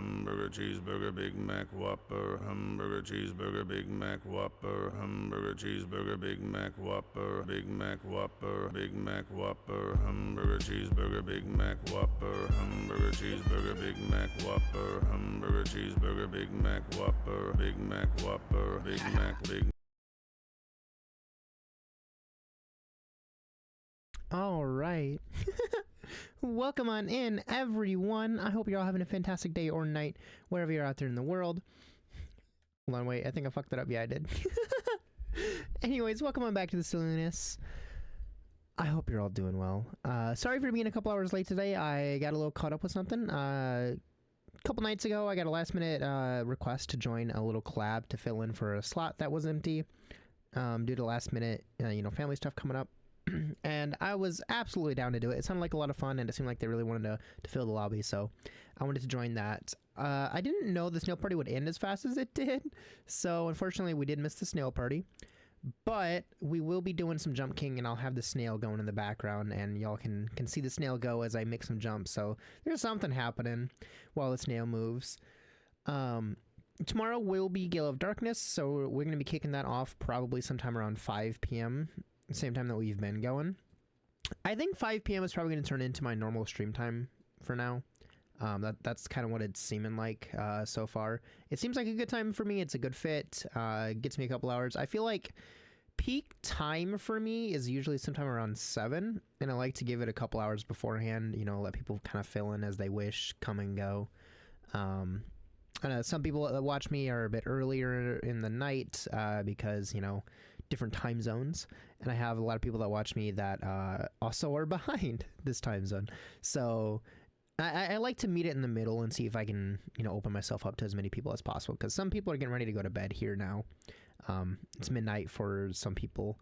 hamburger, cheeseburger, Big Mac, Whopper, hamburger, cheeseburger, Big Mac, Whopper, hamburger, cheeseburger, Big Mac, Whopper, Big Mac, Whopper, Big Mac, Whopper, hamburger, cheeseburger, Big Mac, Whopper, hamburger, cheeseburger, Big Mac, Whopper, hamburger, cheeseburger, Big Mac, Whopper, Big Mac, Whopper, Big Mac, Big. All right. Welcome on in, everyone. I hope you're all having a fantastic day or night, wherever you're out there in the world. Hold on, wait. I think I fucked that up. Yeah, I did. Anyways, welcome on back to the silliness. I hope you're all doing well. Sorry for being a couple hours late today. I got a little caught up with something. A couple nights ago, I got a last-minute request to join a little collab to fill in for a slot that was empty due to last-minute, family stuff coming up. And I was absolutely down to do it. It sounded like a lot of fun, and it seemed like they really wanted to fill the lobby, so I wanted to join that. I didn't know the snail party would end as fast as it did, so unfortunately we did miss the snail party. But we will be doing some jump king, and I'll have the snail going in the background, and y'all can see the snail go as I make some jumps, so there's something happening while the snail moves. Tomorrow will be Gale of Darkness, so we're going to be kicking that off probably sometime around 5 p.m., same time that we've been going. I think 5 p.m. is probably going to turn into my normal stream time for now. That's kind of what it's seeming like so far. It seems like a good time for me. It's a good fit. Gets me a couple hours. I feel like peak time for me is usually sometime around 7, and I like to give it a couple hours beforehand, let people kind of fill in as they wish, come and go. I know some people that watch me are a bit earlier in the night because, different time zones, and I have a lot of people that watch me that also are behind this time zone, so I like to meet it in the middle and see if I can open myself up to as many people as possible, because some people are getting ready to go to bed here now. It's midnight for some people.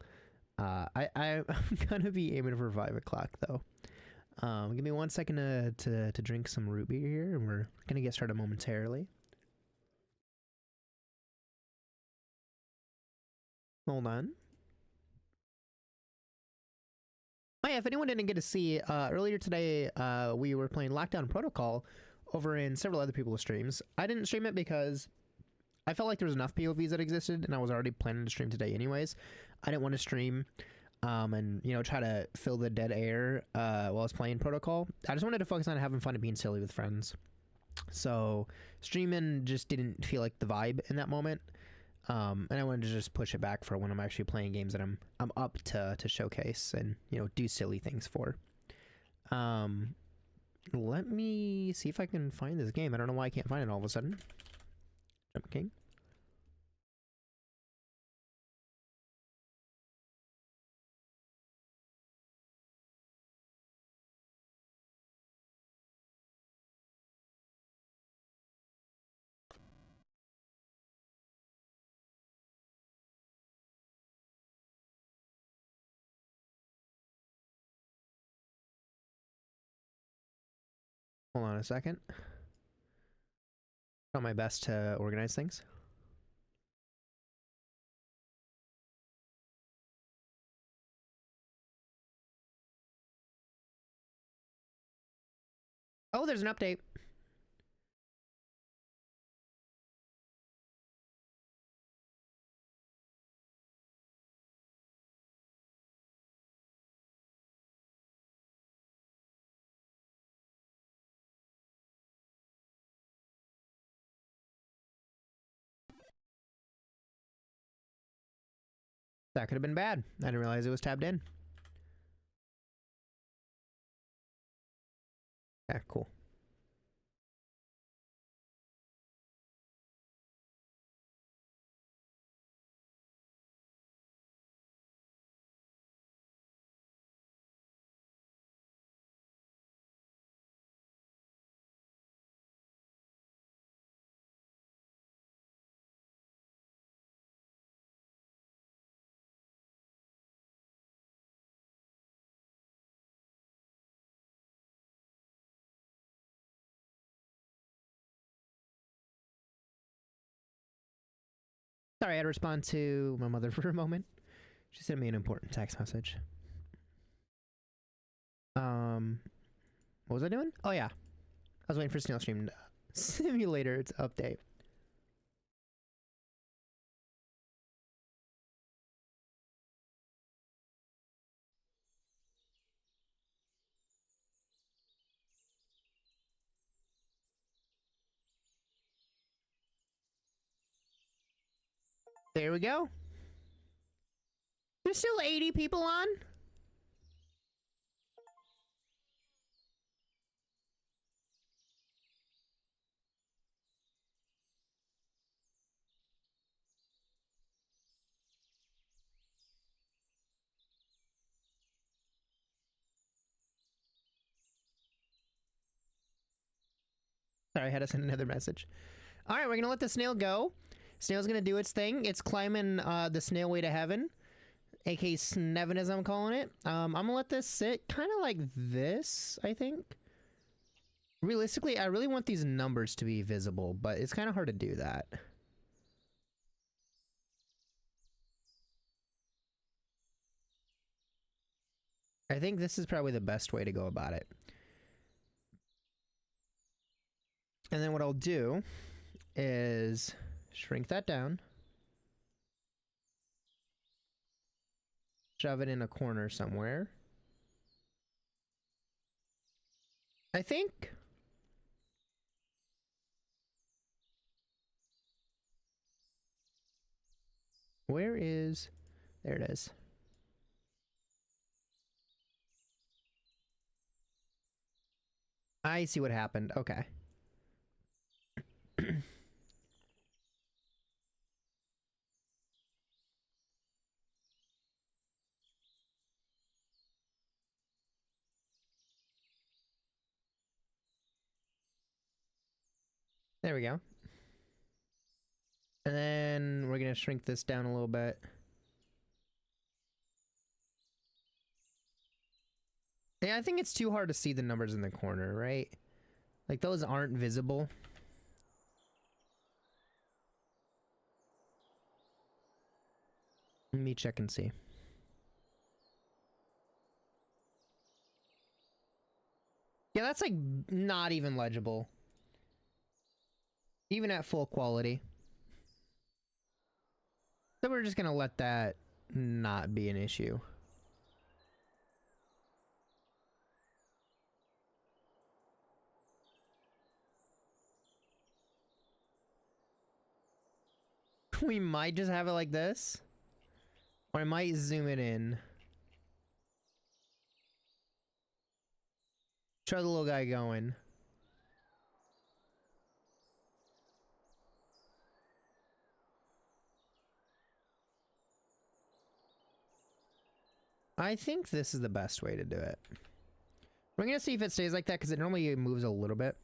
I'm gonna be aiming for 5 o'clock though. Give me 1 second to drink some root beer here, and we're gonna get started momentarily. Hold on. Oh yeah, if anyone didn't get to see, earlier today we were playing Lockdown Protocol over in several other people's streams. I didn't stream it because I felt like there was enough POVs that existed, and I was already planning to stream today anyways. I didn't want to stream and try to fill the dead air while I was playing Protocol. I just wanted to focus on having fun and being silly with friends. So streaming just didn't feel like the vibe in that moment. And I wanted to just push it back for when I'm actually playing games that I'm up to showcase and do silly things for. Let me see if I can find this game. I don't know why I can't find it all of a sudden. Jump King. Hold on a second. Try my best to organize things. Oh, there's an update. That could have been bad. I didn't realize it was tabbed in. Yeah, cool. Sorry, I had to respond to my mother for a moment. She sent me an important text message. What was I doing? Oh yeah, I was waiting for Snail Stream Simulator, it's update. There we go. There's still 80 people on? Sorry, I had to send another message. All right, we're gonna let the snail go. Snail's gonna do its thing. It's climbing the snail way to heaven, aka sneaven as I'm calling it. I'm gonna let this sit kind of like this, I think. Realistically, I really want these numbers to be visible, but it's kind of hard to do that. I think this is probably the best way to go about it. And then what I'll do is shrink that down. Shove it in a corner somewhere. I think. Where is... There it is. I see what happened. Okay. There we go. And then we're gonna shrink this down a little bit. Yeah, I think it's too hard to see the numbers in the corner, right? Like, those aren't visible. Let me check and see. Yeah, that's like not even legible. Even at full quality. So we're just gonna let that not be an issue. We might just have it like this. Or I might zoom it in. Show the little guy going. I think this is the best way to do it. We're gonna see if it stays like that because it normally moves a little bit.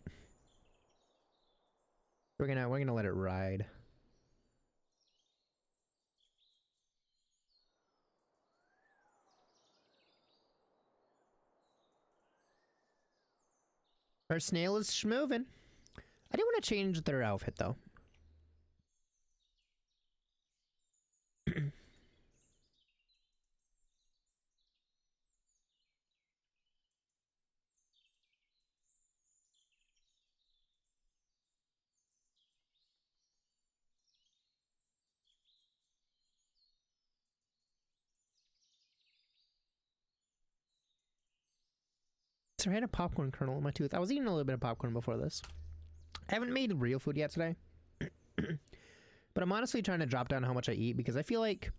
We're gonna let it ride. Our snail is schmovin'. I do want to change their outfit though. So I had a popcorn kernel in my tooth. I was eating a little bit of popcorn before this. I haven't made real food yet today. But I'm honestly trying to drop down how much I eat because I feel like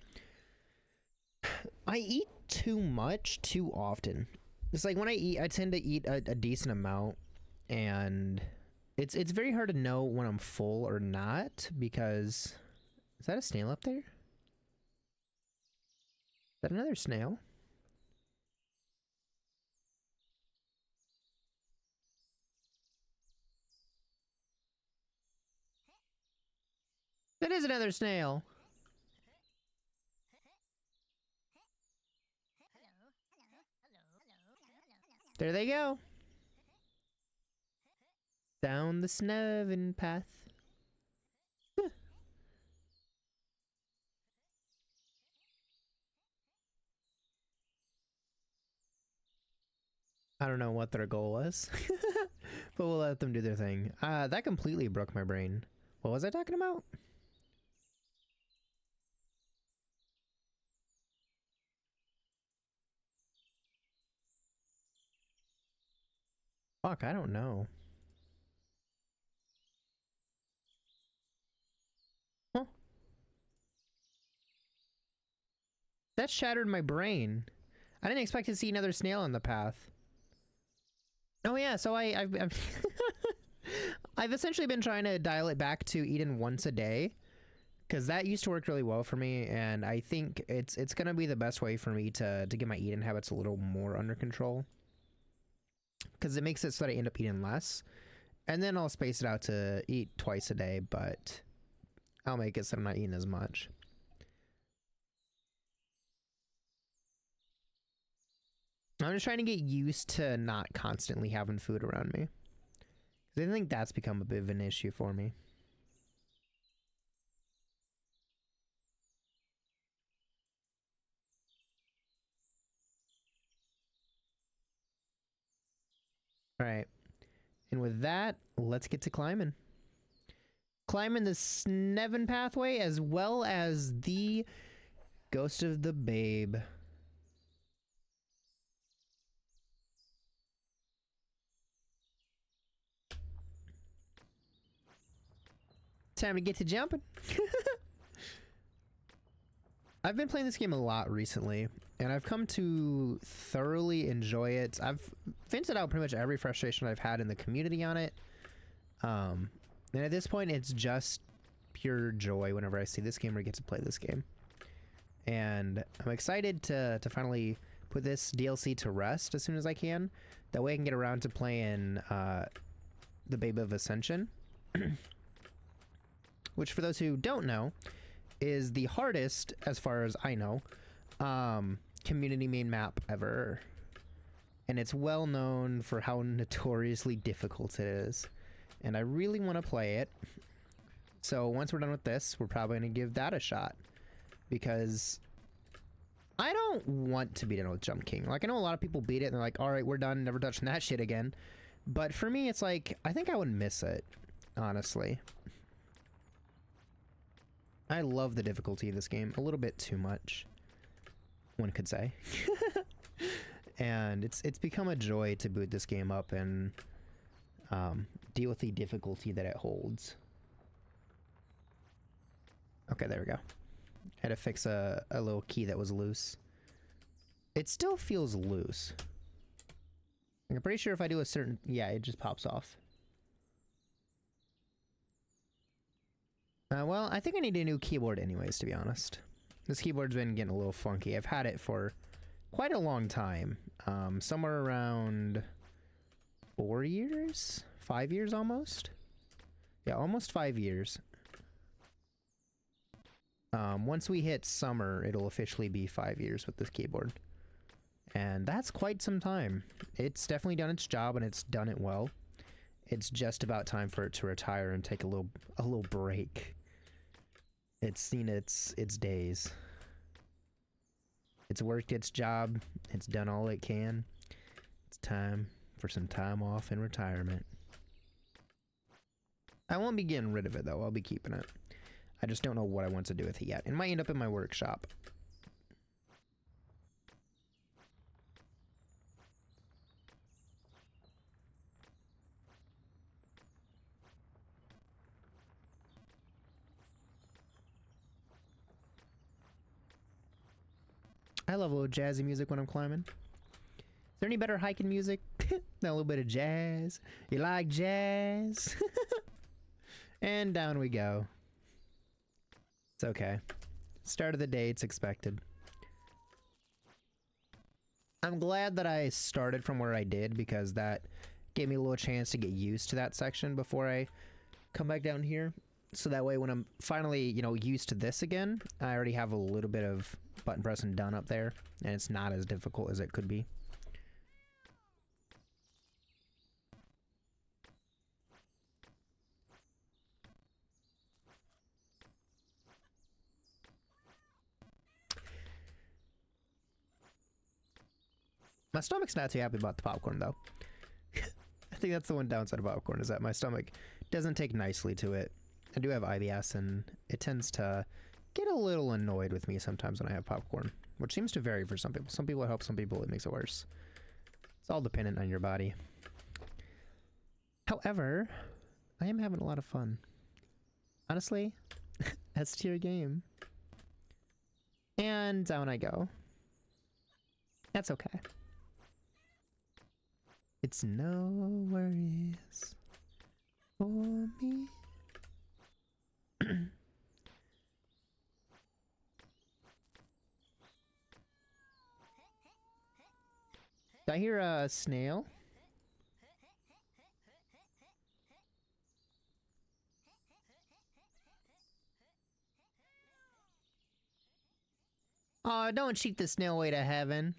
I eat too much too often. It's like when I eat, I tend to eat a decent amount, and it's very hard to know when I'm full or not because... Is that a snail up there? Is that another snail? That is another snail. There they go. Down the sneaven path. I don't know what their goal was, but we'll let them do their thing. That completely broke my brain. What was I talking about? Fuck, I don't know. Huh. That shattered my brain. I didn't expect to see another snail on the path. Oh yeah, so I've I've essentially been trying to dial it back to eating once a day, because that used to work really well for me, and I think it's gonna be the best way for me to get my eating habits a little more under control, because it makes it so that I end up eating less, and then I'll space it out to eat twice a day, but I'll make it so I'm not eating as much. I'm just trying to get used to not constantly having food around me. I think that's become a bit of an issue for me. All right. And with that, let's get to climbing. Climbing the Sneaven pathway as well as the Ghost of the Babe. Time to get to jumping. I've been playing this game a lot recently, and I've come to thoroughly enjoy it. I've vented out pretty much every frustration I've had in the community on it. And at this point, it's just pure joy whenever I see this game or get to play this game. And I'm excited to finally put this DLC to rest as soon as I can. That way I can get around to playing the Babe of Ascension. Which, for those who don't know, is the hardest, as far as I know, community main map ever. And it's well known for how notoriously difficult it is. And I really want to play it. So once we're done with this, we're probably going to give that a shot. Because I don't want to be done with Jump King. Like, I know a lot of people beat it and they're like, alright, we're done, never touching that shit again. But for me, it's like, I think I would miss it, honestly. I love the difficulty of this game, a little bit too much, one could say. And it's become a joy to boot this game up and deal with the difficulty that it holds. Okay, there we go. Had to fix a little key that was loose. It still feels loose. I'm pretty sure if I do a certain... Yeah, it just pops off. Well, I think I need a new keyboard anyways, to be honest. This keyboard's been getting a little funky. I've had it for quite a long time. Somewhere around 4 years? 5 years almost? Yeah, almost 5 years. Once we hit summer, it'll officially be 5 years with this keyboard. And that's quite some time. It's definitely done its job and it's done it well. It's just about time for it to retire and take a little break. It's seen its days. It's worked its job. It's done all it can. It's time for some time off and retirement. I won't be getting rid of it though. I'll be keeping it. I just don't know what I want to do with it yet. It might end up in my workshop. I love a little jazzy music when I'm climbing. Is there any better hiking music than a little bit of jazz? You like jazz? And down we go. It's okay. Start of the day, it's expected. I'm glad that I started from where I did because that gave me a little chance to get used to that section before I come back down here. So that way when I'm finally, you know, used to this again, I already have a little bit of button pressing done up there, and it's not as difficult as it could be. My stomach's not too happy about the popcorn, though. I think that's the one downside of popcorn, is that my stomach doesn't take nicely to it. I do have IBS, and it tends to get a little annoyed with me sometimes when I have popcorn, which seems to vary for some people. Some people it helps, some people it makes it worse. It's all dependent on your body. However, I am having a lot of fun. Honestly, S tier game. And down I go. That's okay. It's no worries for me. Did I hear a snail? Oh, don't cheat the snail way to heaven.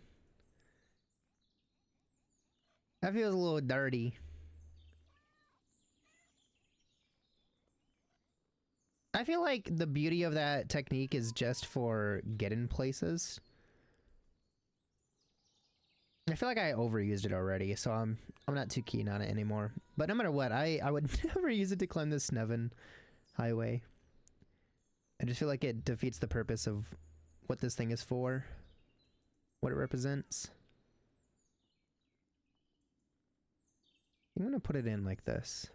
That feels a little dirty. I feel like the beauty of that technique is just for getting places. I feel like I overused it already, so I'm not too keen on it anymore. But no matter what, I would never use it to climb the Sneaven highway. I just feel like it defeats the purpose of what this thing is for, what it represents. I'm gonna put it in like this.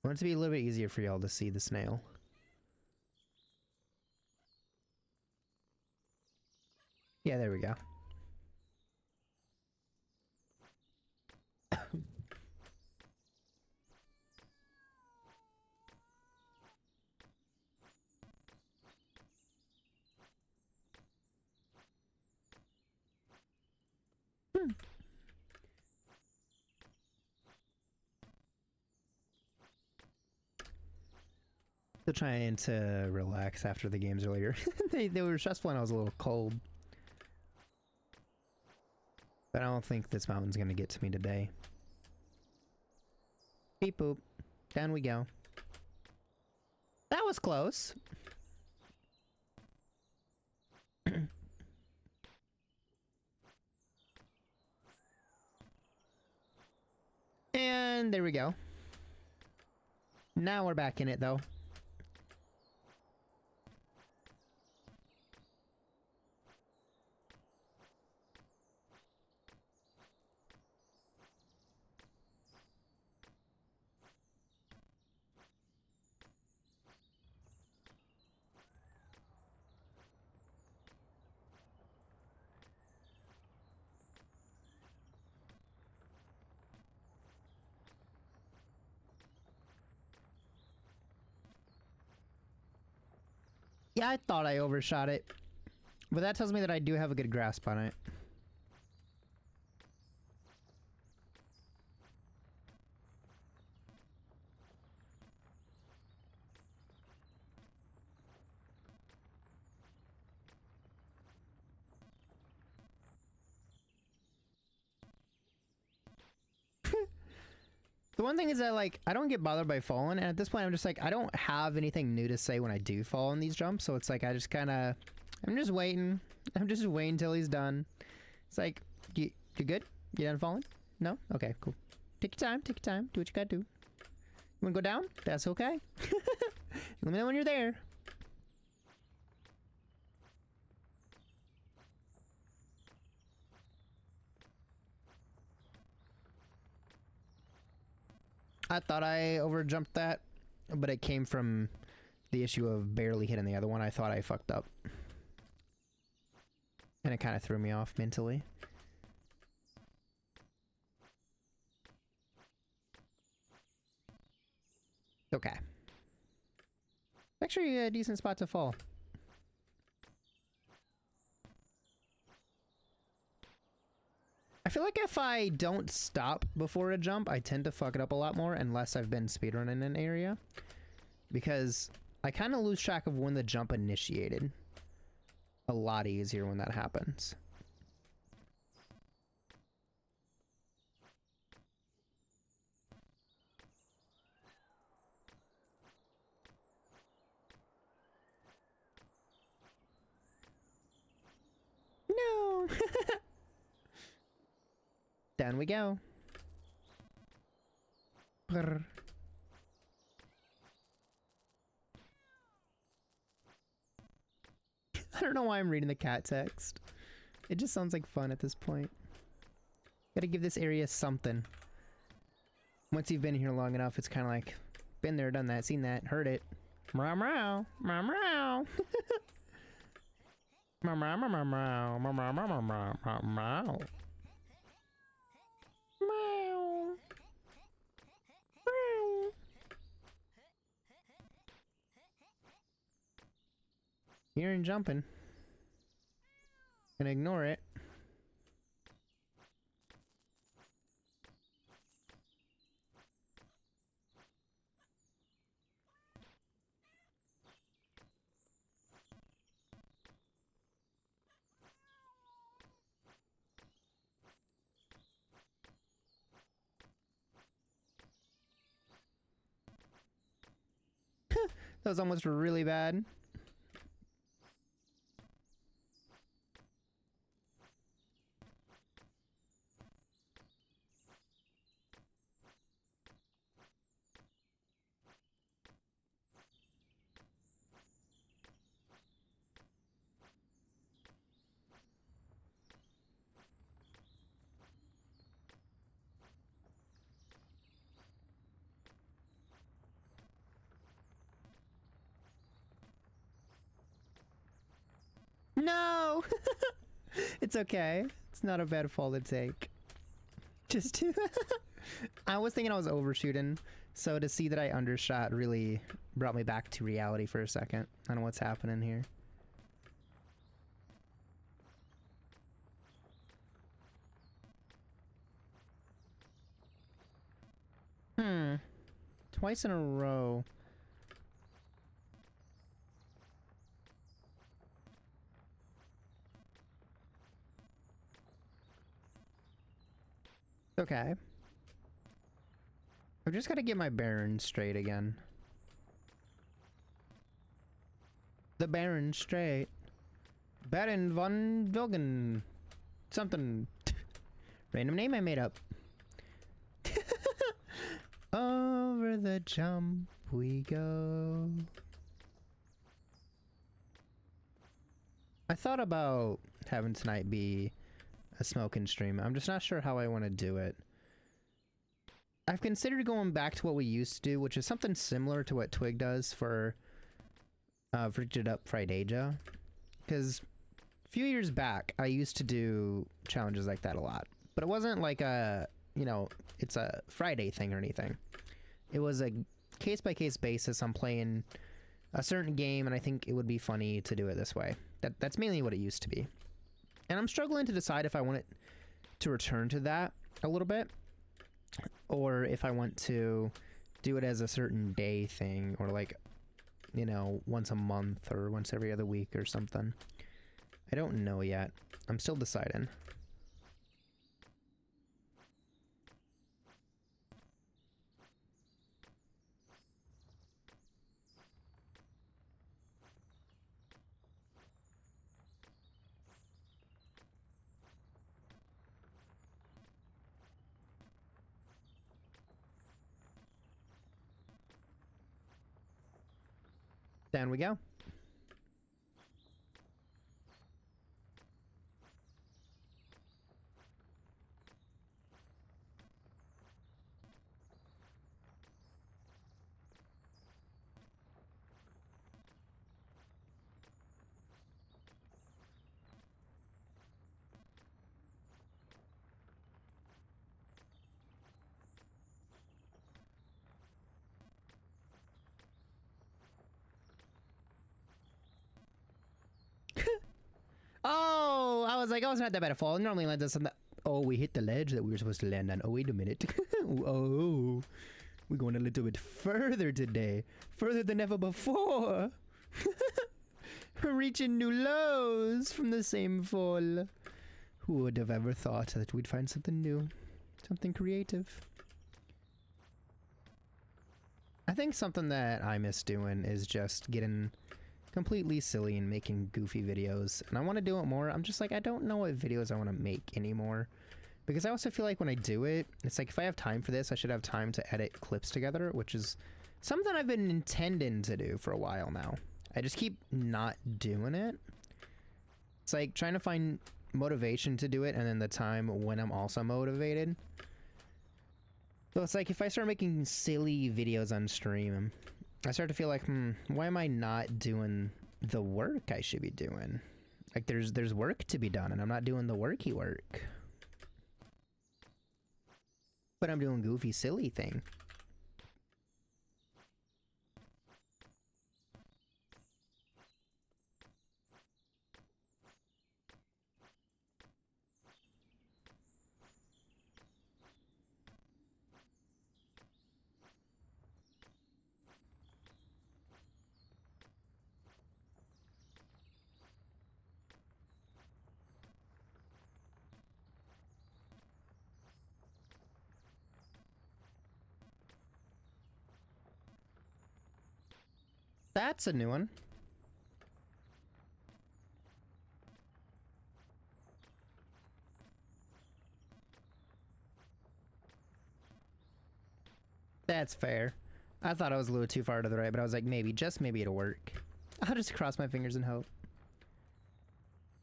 I want it to be a little bit easier for y'all to see the snail. Yeah, there we go. Still trying to relax after the games earlier. they were stressful and I was a little cold. But I don't think this mountain's gonna get to me today. Beep boop. Down we go. That was close. And there we go. Now we're back in it though. Yeah, I thought I overshot it. But that tells me that I do have a good grasp on it. The one thing is that, like, I don't get bothered by falling, and at this point I'm just like, I don't have anything new to say when I do fall on these jumps, so it's like I just kind of... I'm just waiting. I'm just waiting till he's done. It's like, you good? You done falling? No? Okay, cool. Take your time, take your time. Do what you gotta do. You wanna go down? That's okay. Let me know when you're there. I thought I overjumped that, but it came from the issue of barely hitting the other one. I thought I fucked up. And it kind of threw me off mentally. Okay. Actually a decent spot to fall. I feel like if I don't stop before a jump, I tend to fuck it up a lot more unless I've been speedrunning an area. Because I kind of lose track of when the jump initiated. A lot easier when that happens. No! Down we go. Brr. I don't know why I'm reading the cat text. It just sounds like fun at this point. Gotta give this area something. Once you've been here long enough, it's kind of like, been there, done that, seen that, heard it. Meow meow, meow meow. Meow meow meow meow meow meow meow meow meow meow meow. Meow. Meow. Hearing jumping. Gonna ignore it. That was almost really bad. No! It's okay. It's not a bad fall to take. Just I was thinking I was overshooting, so to see that I undershot really brought me back to reality for a second. I don't know what's happening here. Twice in a row. Okay. I've just got to get my bearings straight again. The bearings straight. Baron von Vilgen. Something. Random name I made up. Over the jump we go. I thought about having tonight be a smoking stream. I'm just not sure how I want to do it. I've considered going back to what we used to do, which is something similar to what Twig does for Frigid Up Fridasia. Because a few years back, I used to do challenges like that a lot. But it wasn't like a, you know, it's a Friday thing or anything. It was a case-by-case basis. I'm playing a certain game, and I think it would be funny to do it this way. That's mainly what it used to be. And I'm struggling to decide if I want it to return to that a little bit, or if I want to do it as a certain day thing, or like, you know, once a month or once every other week or something. I don't know yet. I'm still deciding. Down we go. Oh, I was like, oh, it's not that bad a fall. It normally lands us on the... Oh, we hit the ledge that we were supposed to land on. Oh, wait a minute. Oh, we're going a little bit further today. Further than ever before. We're reaching new lows from the same fall. Who would have ever thought that we'd find something new? Something creative. I think something that I miss doing is just getting completely silly and making goofy videos, and I want to do it more. I'm just like, I don't know what videos I want to make anymore. Because I also feel like when I do it, it's like if I have time for this, I should have time to edit clips together, which is something I've been intending to do for a while now. I just keep not doing it. It's like trying to find motivation to do it and then the time when I'm also motivated. So it's like if I start making silly videos on stream, I start to feel like, why am I not doing the work I should be doing? Like there's work to be done and I'm not doing the worky work. But I'm doing goofy, silly thing. That's a new one. That's fair. I thought I was a little too far to the right, but I was like, maybe, just maybe it'll work. I'll just cross my fingers and hope.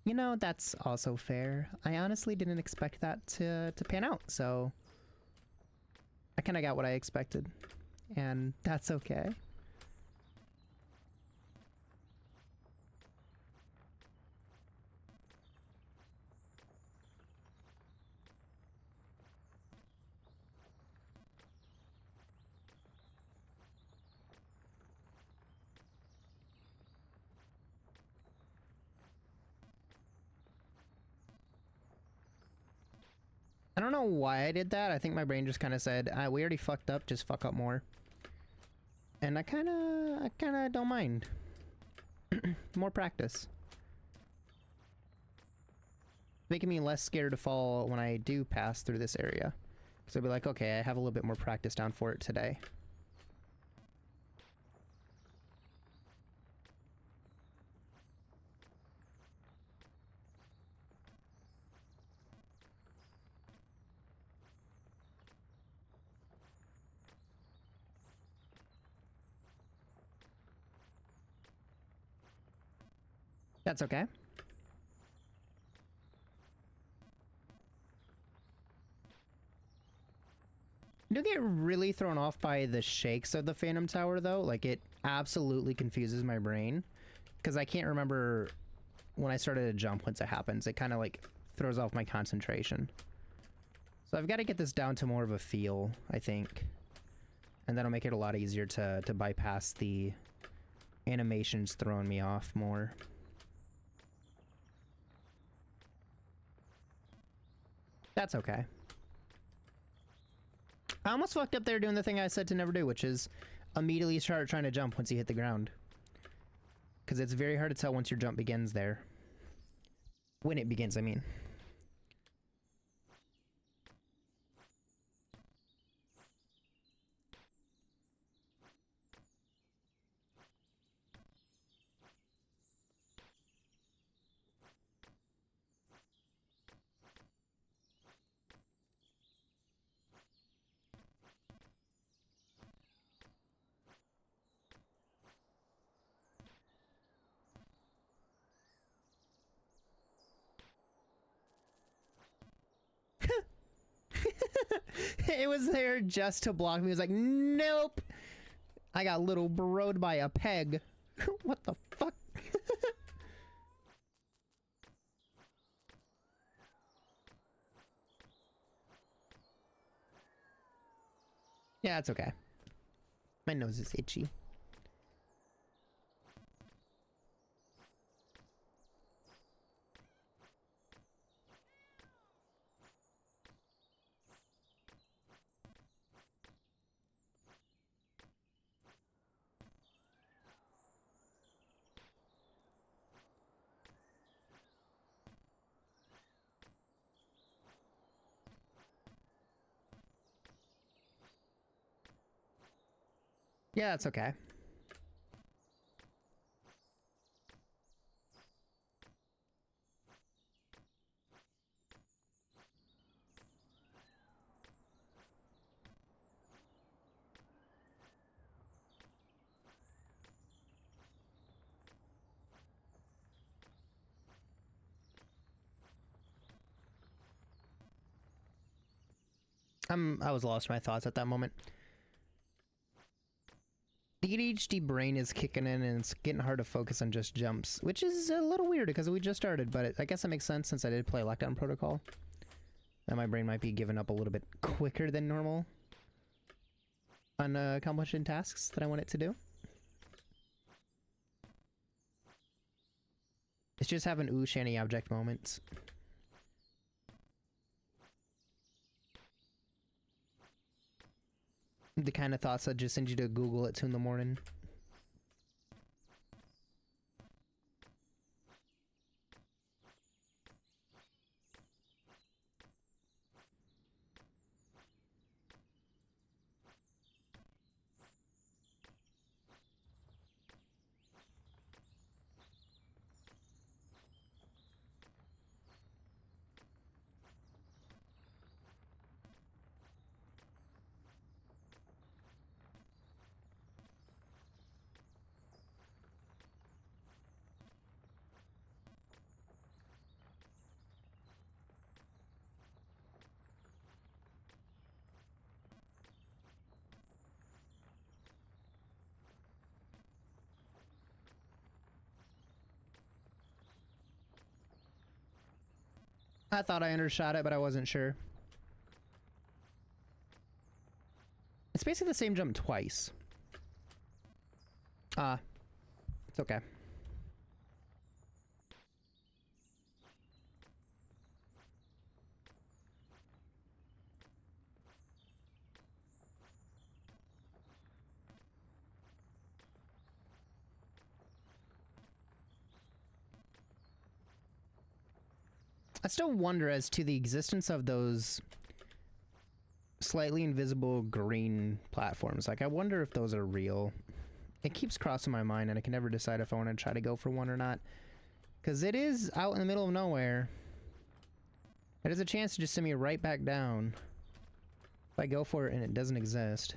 You know, that's also fair. I honestly didn't expect that to pan out, so I kind of got what I expected, and that's okay. I don't know why I did that. I think my brain just kind of said, we already fucked up, just fuck up more. And I kind of don't mind. More practice. Making me less scared to fall when I do pass through this area. So I'll be like, okay, I have a little bit more practice down for it today. That's okay. I do get really thrown off by the shakes of the Phantom Tower, though. Like, it absolutely confuses my brain. Because I can't remember when I started to jump once it happens. It kind of, like, throws off my concentration. So I've got to get this down to more of a feel, I think. And that'll make it a lot easier to bypass the animations throwing me off more. That's okay. I almost fucked up there doing the thing I said to never do, which is immediately start trying to jump once you hit the ground. Because it's very hard to tell once your jump begins there. When it begins, I mean. It was there just to block me. It was like, nope. I got little broed by a peg. What the fuck? Yeah, it's okay. My nose is itchy. Yeah, that's okay. I was lost in my thoughts at that moment. The ADHD brain is kicking in and it's getting hard to focus on just jumps, which is a little weird because we just started, but I guess it makes sense since I did play Lockdown Protocol. That my brain might be giving up a little bit quicker than normal on accomplishing tasks that I want it to do. It's just having ooh shiny object moments. The kind of thoughts that just send you to Google at 2 in the morning. I thought I undershot it, but I wasn't sure. It's basically the same jump twice. It's okay. I still wonder as to the existence of those slightly invisible green platforms. Like, I wonder if those are real. It keeps crossing my mind, and I can never decide if I want to try to go for one or not. Because it is out in the middle of nowhere. It has a chance to just send me right back down if I go for it and it doesn't exist.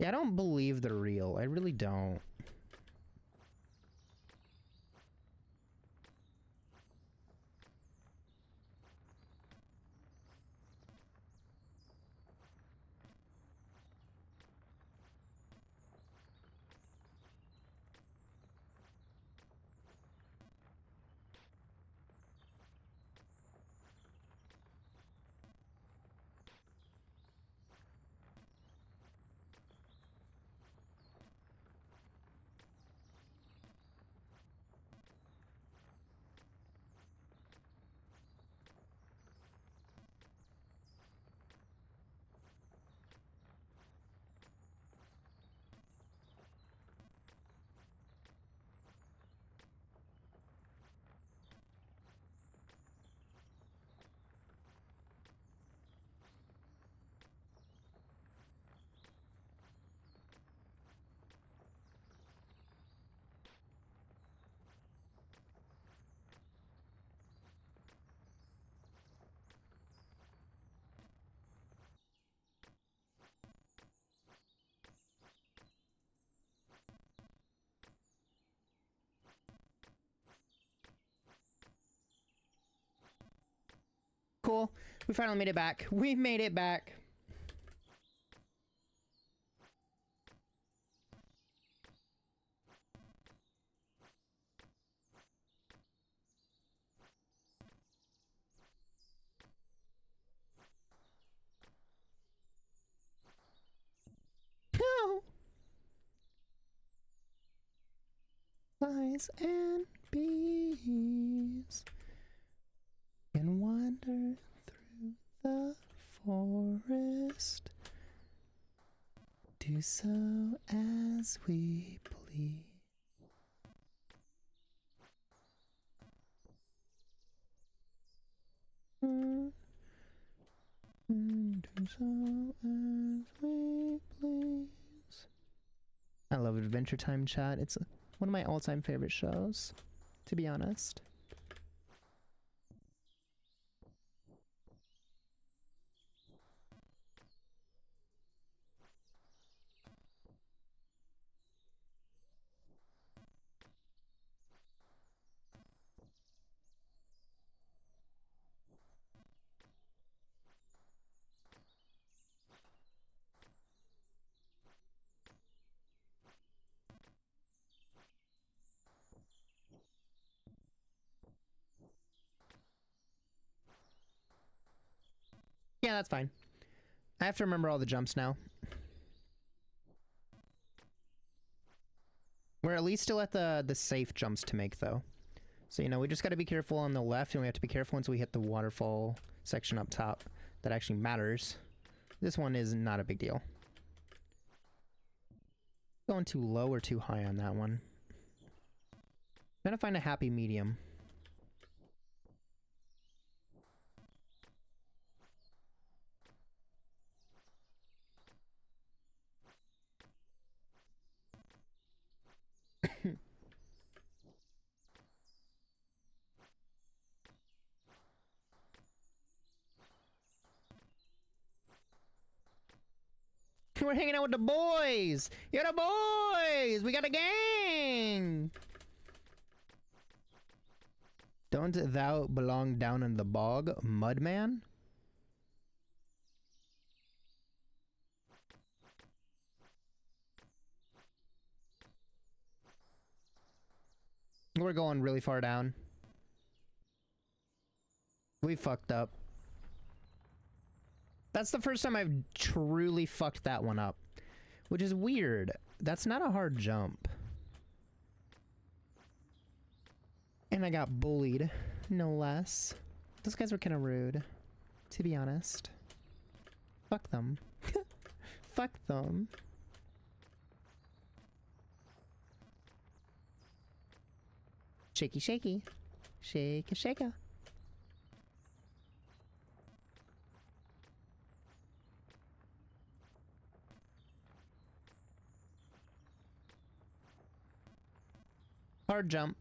Yeah, I don't believe they're real. I really don't. Cool. We finally made it back. We made it back. No. Flies and bees can wander through the forest. Do so as we please. Do so as we please. I love Adventure Time Chat. It's one of my all-time favorite shows, to be honest. that's fine. I have to remember all the jumps now. We're at least still at the safe jumps to make, though. So, you know, we just got to be careful on the left, and we have to be careful once we hit the waterfall section up top. That actually matters. This one is not a big deal. Going too low or too high on that one. Trying to find a happy medium. We're hanging out with the boys! You're the boys! We got a gang! Don't thou belong down in the bog, mudman? We're going really far down. We fucked up. That's the first time I've truly fucked that one up. Which is weird. That's not a hard jump. And I got bullied, no less. Those guys were kind of rude, to be honest. Fuck them. Fuck them. Shaky, shaky. Shake a shaker. Hard jump.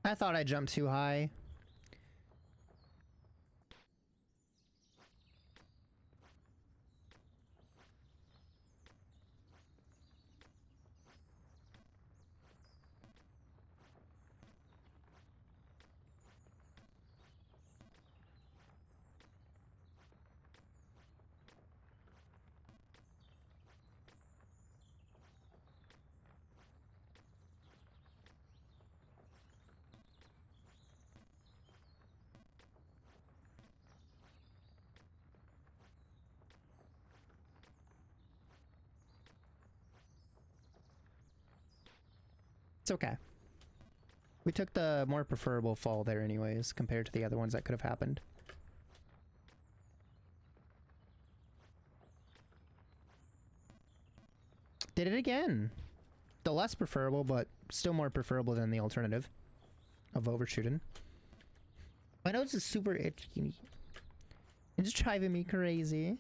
I thought I jumped too high. It's okay. We took the more preferable fall there anyways, compared to the other ones that could have happened. Did it again. The less preferable, but still more preferable than the alternative of overshooting. My nose is super itchy. It's driving me crazy.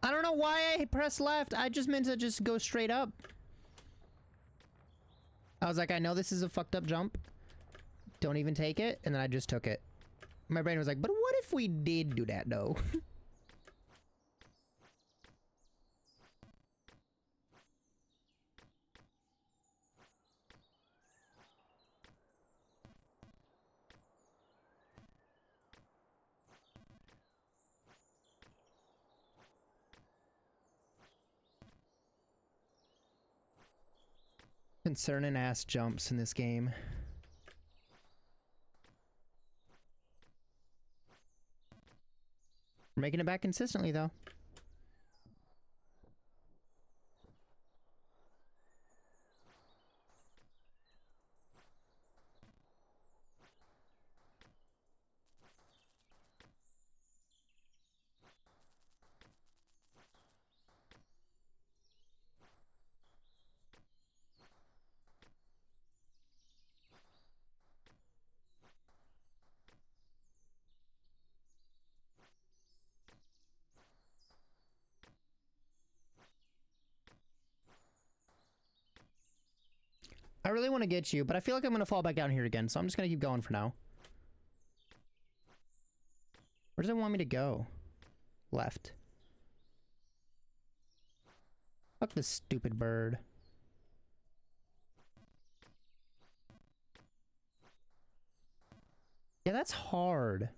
I don't know why I pressed left. I just meant to just go straight up. I was like, I know this is a fucked up jump. Don't even take it. And then I just took it. My brain was like, but what if we did do that though? Concerning ass jumps in this game. We're making it back consistently, though. I really want to get you, but I feel like I'm going to fall back down here again, so I'm just going to keep going for now. Where does it want me to go? Left. Fuck this stupid bird. Yeah, that's hard.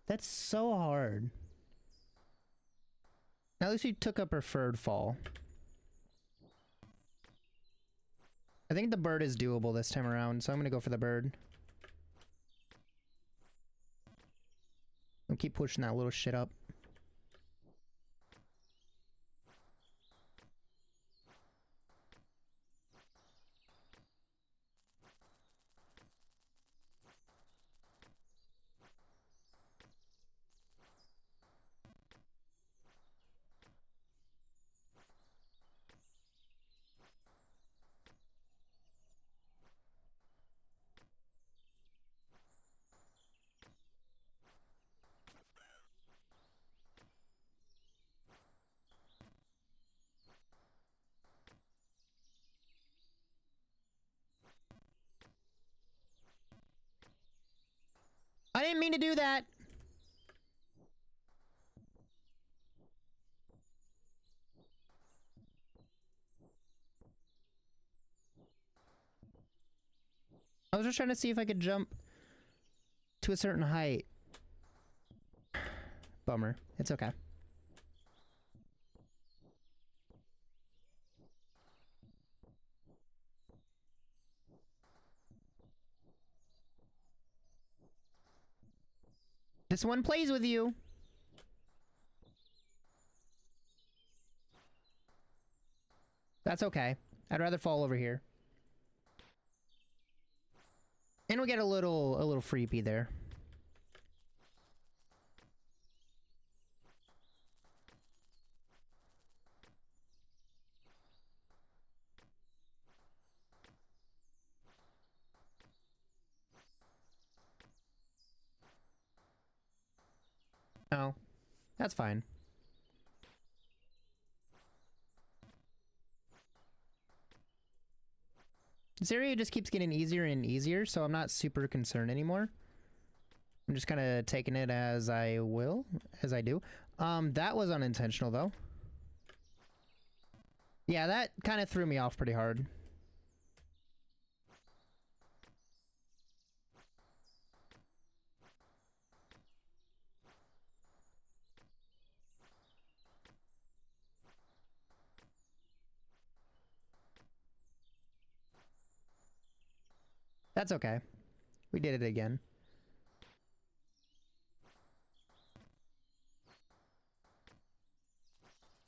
That's so hard. At least we took a preferred fall. I think the bird is doable this time around, so I'm gonna go for the bird. I'll keep pushing that little shit up. I didn't mean to do that! I was just trying to see if I could jump to a certain height. Bummer. It's okay. This one plays with you. That's okay. I'd rather fall over here. And we'll get a little freebie there. Oh, that's fine. This area just keeps getting easier and easier, so I'm not super concerned anymore. I'm just kind of taking it as I will, as I do. That was unintentional, though. Yeah, that kind of threw me off pretty hard. That's okay. We did it again.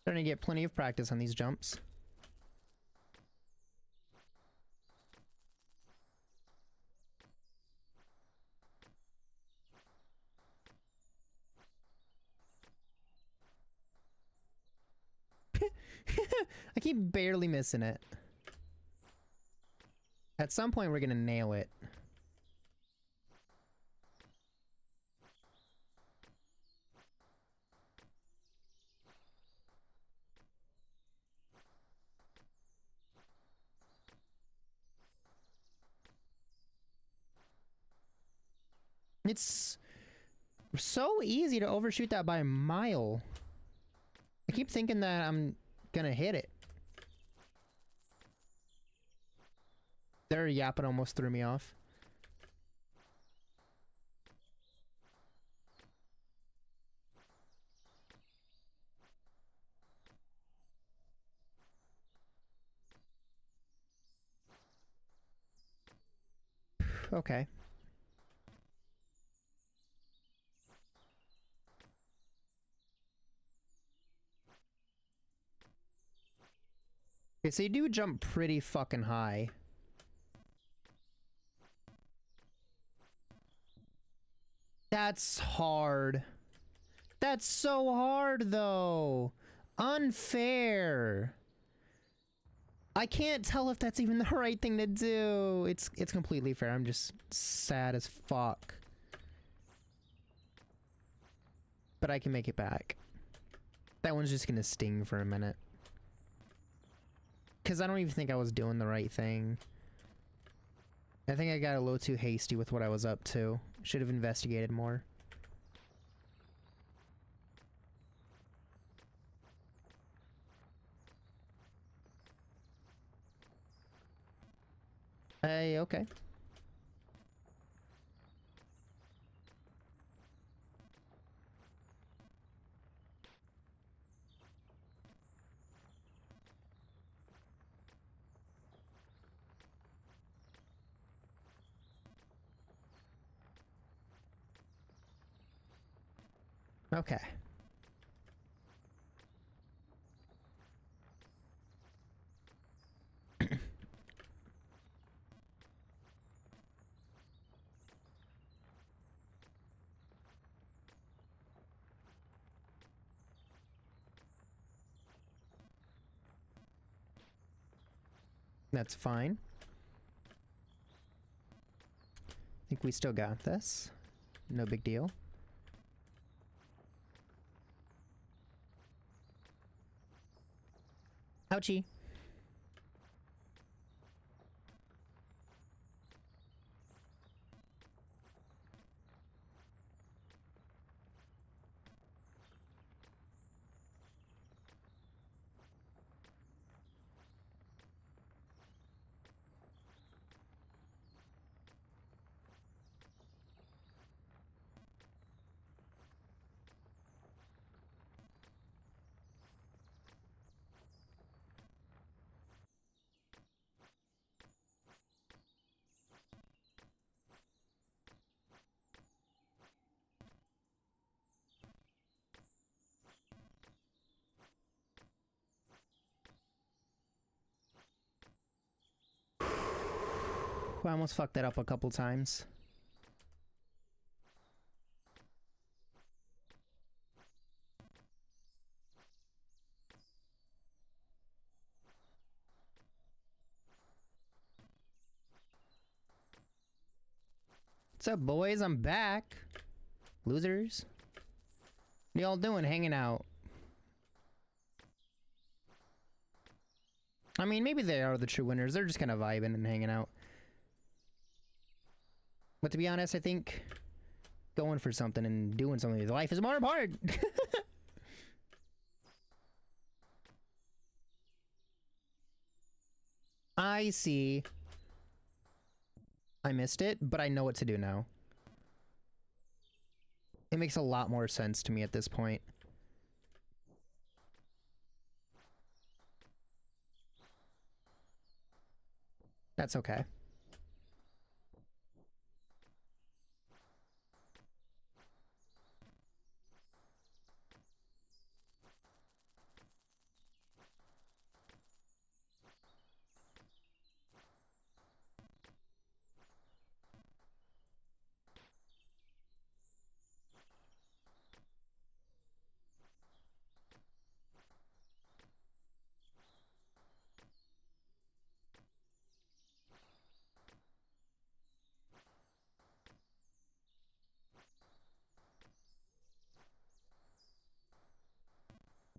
Starting to get plenty of practice on these jumps. I keep barely missing it. At some point, we're gonna nail it. It's so easy to overshoot that by a mile. I keep thinking that I'm gonna hit it. There, yap, it almost threw me off. Okay. Okay, so you do jump pretty fucking high. That's hard. That's so hard, though. Unfair. I can't tell if that's even the right thing to do. It's completely fair. I'm just sad as fuck. But I can make it back. That one's just gonna sting for a minute. Because I don't even think I was doing the right thing. I think I got a little too hasty with what I was up to. Should have investigated more. Hey, okay. Okay. That's fine. I think we still got this. No big deal. Ouchie. I almost fucked that up a couple times. What's up, boys? I'm back. Losers. What y'all doing? Hanging out. I mean, maybe they are the true winners. They're just kind of vibing and hanging out. But to be honest, I think going for something and doing something with life is more important. I see. I missed it, but I know what to do now. It makes a lot more sense to me at this point. That's okay.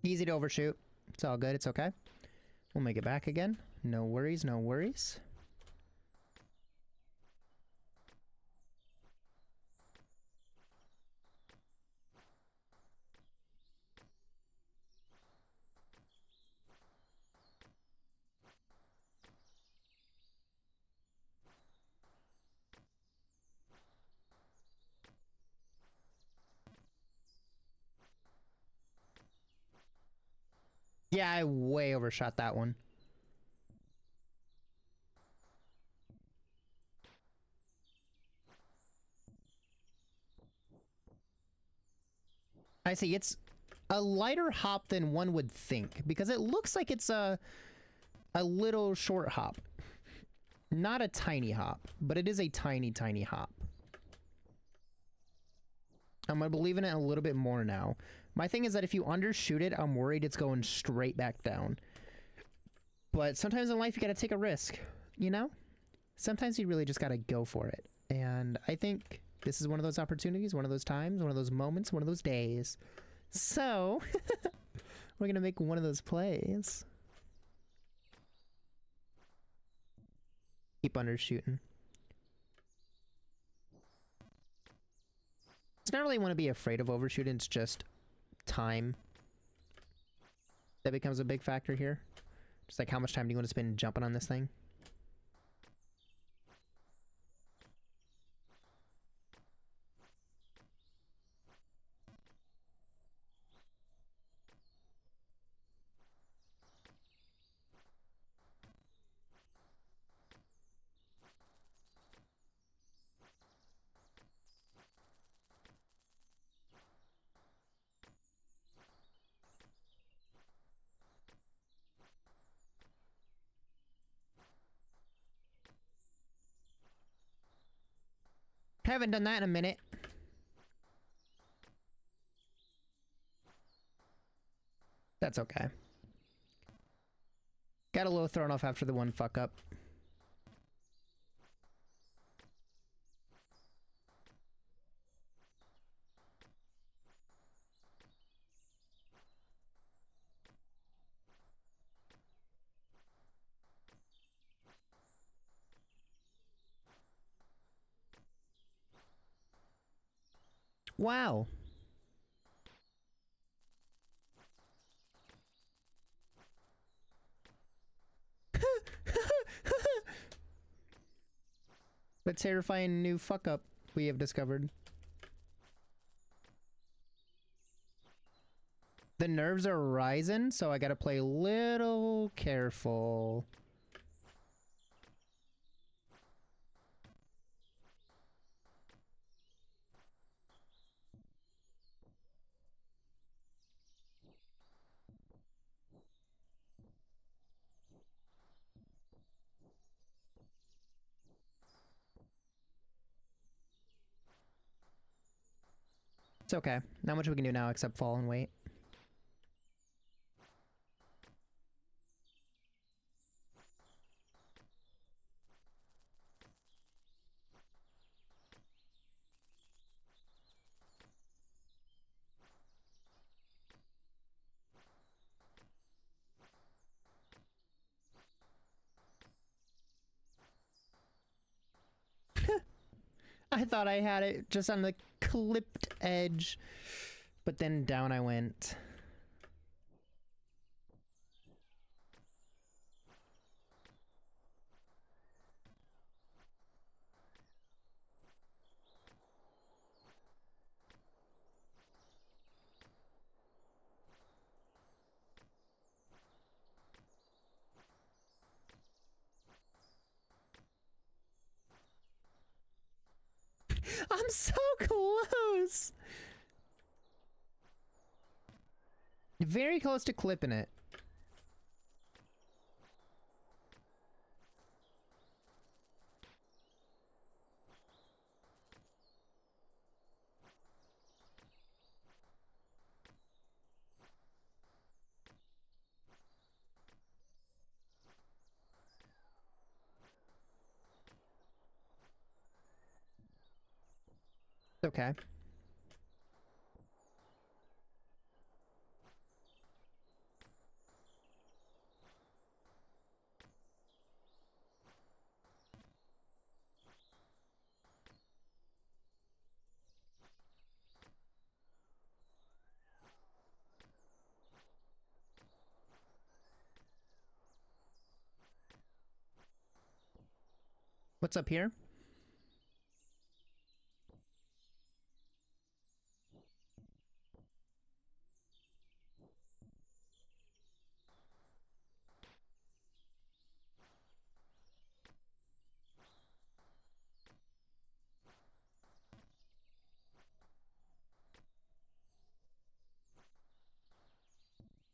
Easy to overshoot. It's all good. It's okay. We'll make it back again. No worries. No worries. Yeah, I way overshot that one. I see. It's a lighter hop than one would think, because it looks like it's a a little short hop. Not a tiny hop, but it is a tiny, tiny hop. I'm gonna believe in it a little bit more now. My thing is that if you undershoot it, I'm worried it's going straight back down. But sometimes in life you gotta take a risk, you know? Sometimes you really just gotta go for it. And I think this is one of those opportunities, one of those times, one of those moments, one of those days. So, we're gonna make one of those plays. Keep undershooting. It's not really want to be afraid of overshooting, it's just time that becomes a big factor here. Just like how much time do you want to spend jumping on this thing? Haven't done that in a minute. That's okay. Got a little thrown off after the one fuck up. Wow. The terrifying new fuck up we have discovered. The nerves are rising, so I gotta play a little careful. It's okay. Not much we can do now except fall and wait. I thought I had it just on the clipped edge, but then down I went. I'm so close! Very close to clipping it. Okay. What's up here?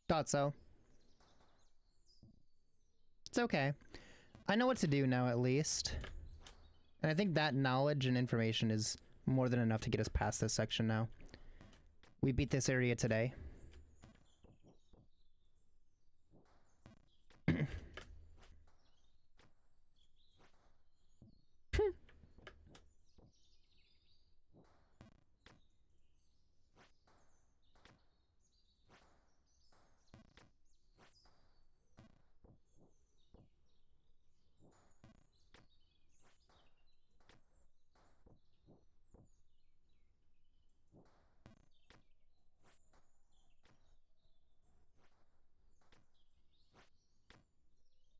Thought so. It's okay. I know what to do now, at least. And I think that knowledge and information is more than enough to get us past this section now. We beat this area today.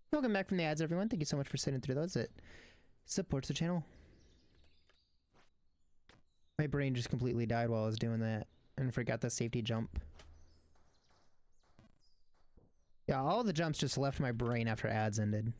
Welcome back from the ads, everyone. Thank you so much for sitting through those. It supports the channel. My brain just completely died while I was doing that and forgot the safety jump. Yeah, all the jumps just left my brain after ads ended.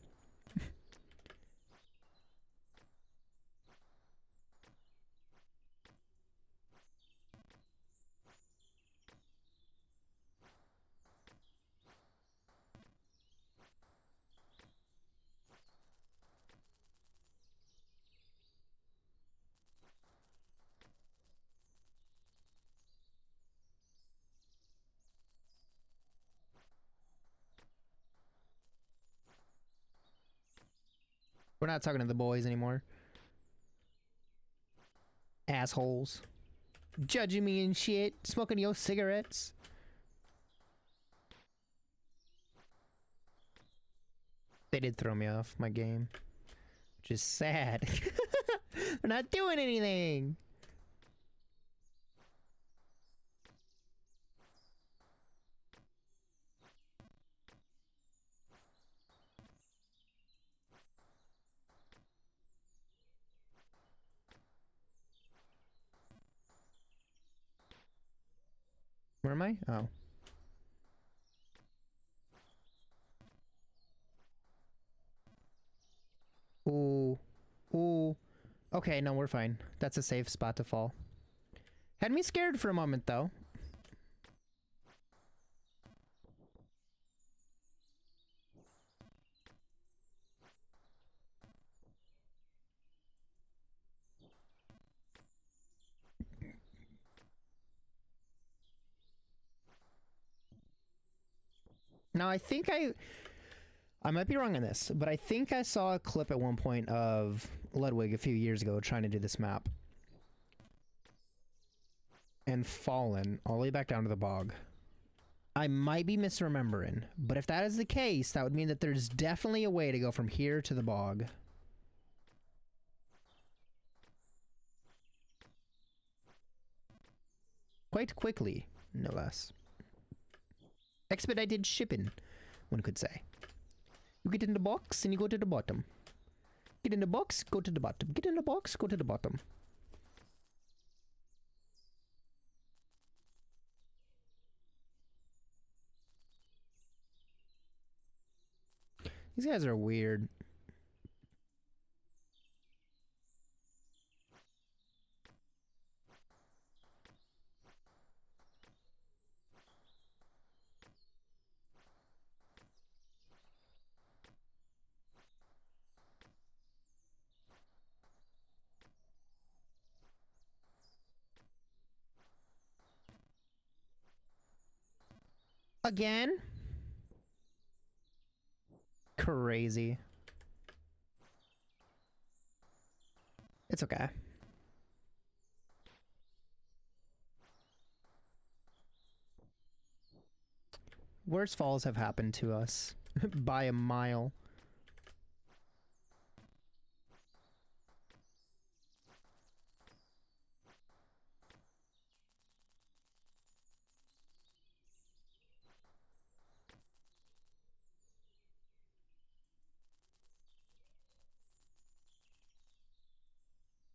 We're not talking to the boys anymore. Assholes. Judging me and shit. Smoking your cigarettes. They did throw me off my game. Which is sad. They're not doing anything. Where am I? Oh. Ooh. Ooh. Okay, no, we're fine. That's a safe spot to fall. Had me scared for a moment, though. Now, I think I might be wrong on this, but I think I saw a clip at one point of Ludwig a few years ago trying to do this map. And fallen all the way back down to the bog. I might be misremembering, but if that is the case, that would mean that there's definitely a way to go from here to the bog. Quite quickly, no less. Expedited shipping, one could say. You get in the box and you go to the bottom. Get in the box, go to the bottom. Get in the box, go to the bottom. These guys are weird. Again? Crazy. It's okay. Worse falls have happened to us by a mile.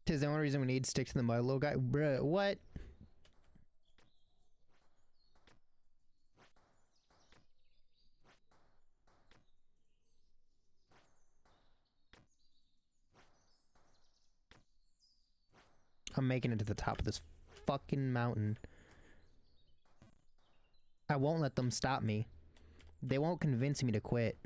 Tis the only reason we need to stick to the mud, little guy. Bruh, what? I'm making it to the top of this fucking mountain. I won't let them stop me. They won't convince me to quit.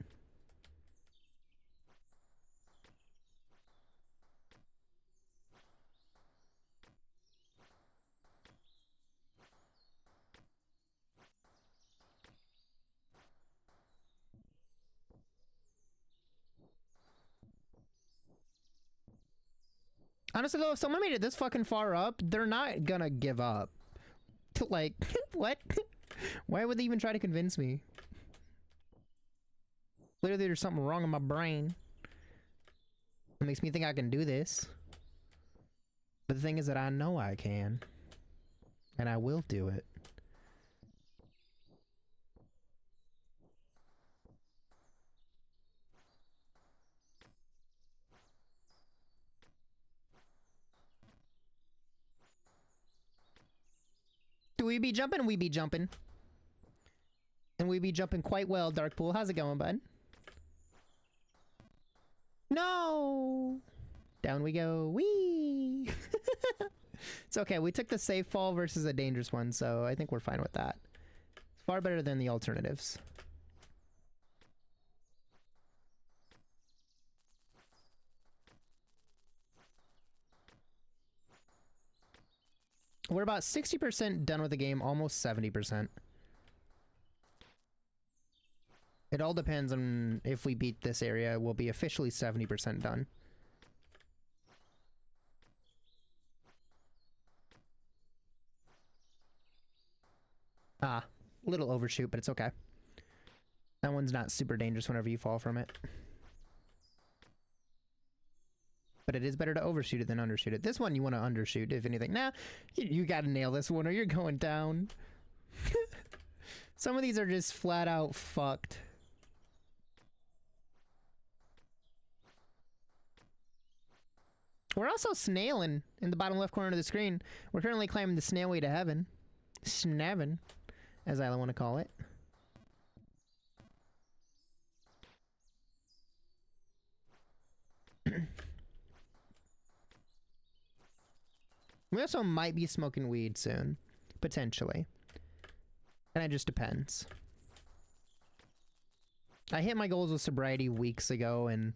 Honestly though, if someone made it this fucking far up, they're not gonna give up. Like, what? Why would they even try to convince me? Clearly there's something wrong in my brain. It makes me think I can do this. But the thing is that I know I can. And I will do it. Do we be jumping? We be jumping. And we be jumping quite well, Darkpool. How's it going, bud? No! Down we go. Whee! It's okay. We took the safe fall versus a dangerous one, so I think we're fine with that. It's far better than the alternatives. We're about 60% done with the game, almost 70%. It all depends on if we beat this area. We'll be officially 70% done. Ah, little overshoot, but it's okay. That one's not super dangerous whenever you fall from it. But it is better to overshoot it than undershoot it. This one you want to undershoot, if anything. Nah, you gotta nail this one or you're going down. Some of these are just flat out fucked. We're also snailing in the bottom left corner of the screen. We're currently climbing the snail way to heaven. Sneaven, as I want to call it. We also might be smoking weed soon. Potentially. And it just depends. I hit my goals with sobriety weeks ago, and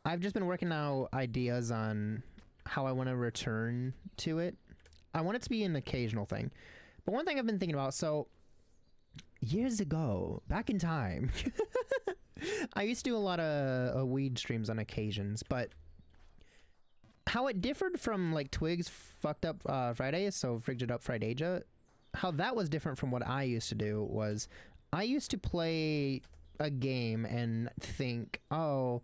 I've just been working out ideas on how I want to return to it. I want it to be an occasional thing. But one thing I've been thinking about, so years ago, back in time, I used to do a lot of weed streams on occasions, but how it differed from like Twig's fucked up Fridays, so Frigged Up Fridaja, how that was different from what I used to do was I used to play a game and think, oh,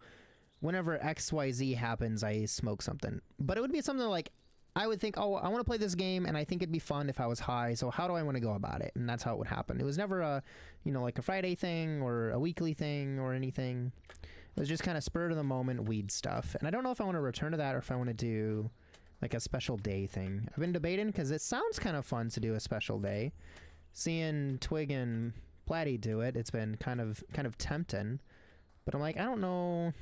whenever XYZ happens, I smoke something. But it would be something like, I would think, oh, I want to play this game and I think it'd be fun if I was high, so how do I want to go about it? And that's how it would happen. It was never a, you know, like a Friday thing or a weekly thing or anything. It was just kind of spur of the moment weed stuff. And I don't know if I want to return to that or if I want to do like a special day thing. I've been debating because it sounds kind of fun to do a special day. Seeing Twig and Platty do it, it's been kind of tempting. But I'm like, I don't know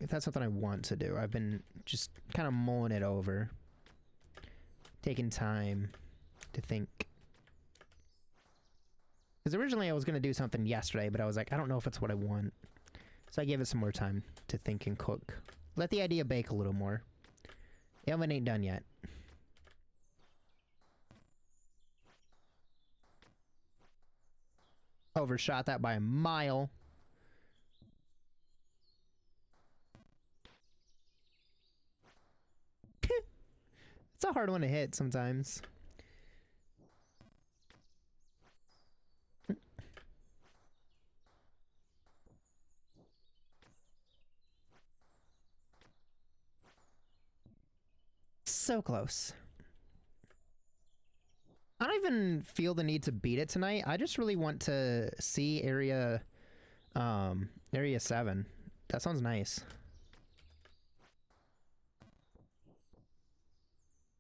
if that's something I want to do. I've been just kind of mulling it over. Taking time to think. Because originally I was going to do something yesterday, but I was like, I don't know if it's what I want. So I gave it some more time to think and cook. Let the idea bake a little more. The oven ain't done yet. Overshot that by a mile. It's a hard one to hit sometimes. So close. I don't even feel the need to beat it tonight. I just really want to see area 7. That sounds nice.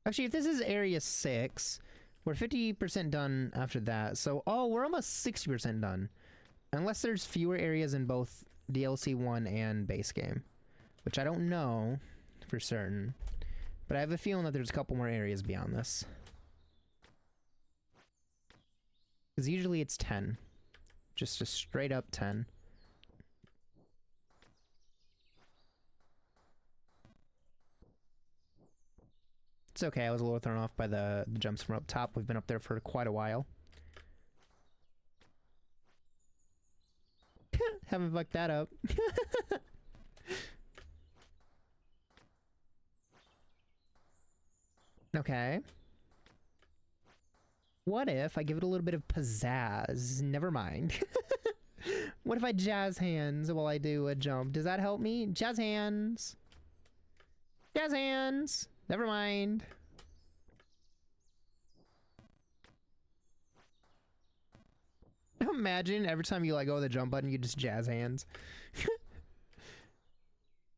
Actually, if this is area 6, we're 50% done after that. So, oh, we're almost 60% done. Unless there's fewer areas in both DLC 1 and base game. Which I don't know for certain. But I have a feeling that there's a couple more areas beyond this. Because usually it's 10. Just a straight up 10. It's okay, I was a little thrown off by the jumps from up top. We've been up there for quite a while. Haven't fucked that up. Okay. What if I give it a little bit of pizzazz? Never mind. What if I jazz hands while I do a jump? Does that help me? Jazz hands. Jazz hands. Never mind. Imagine every time you let go of the jump button, you just jazz hands.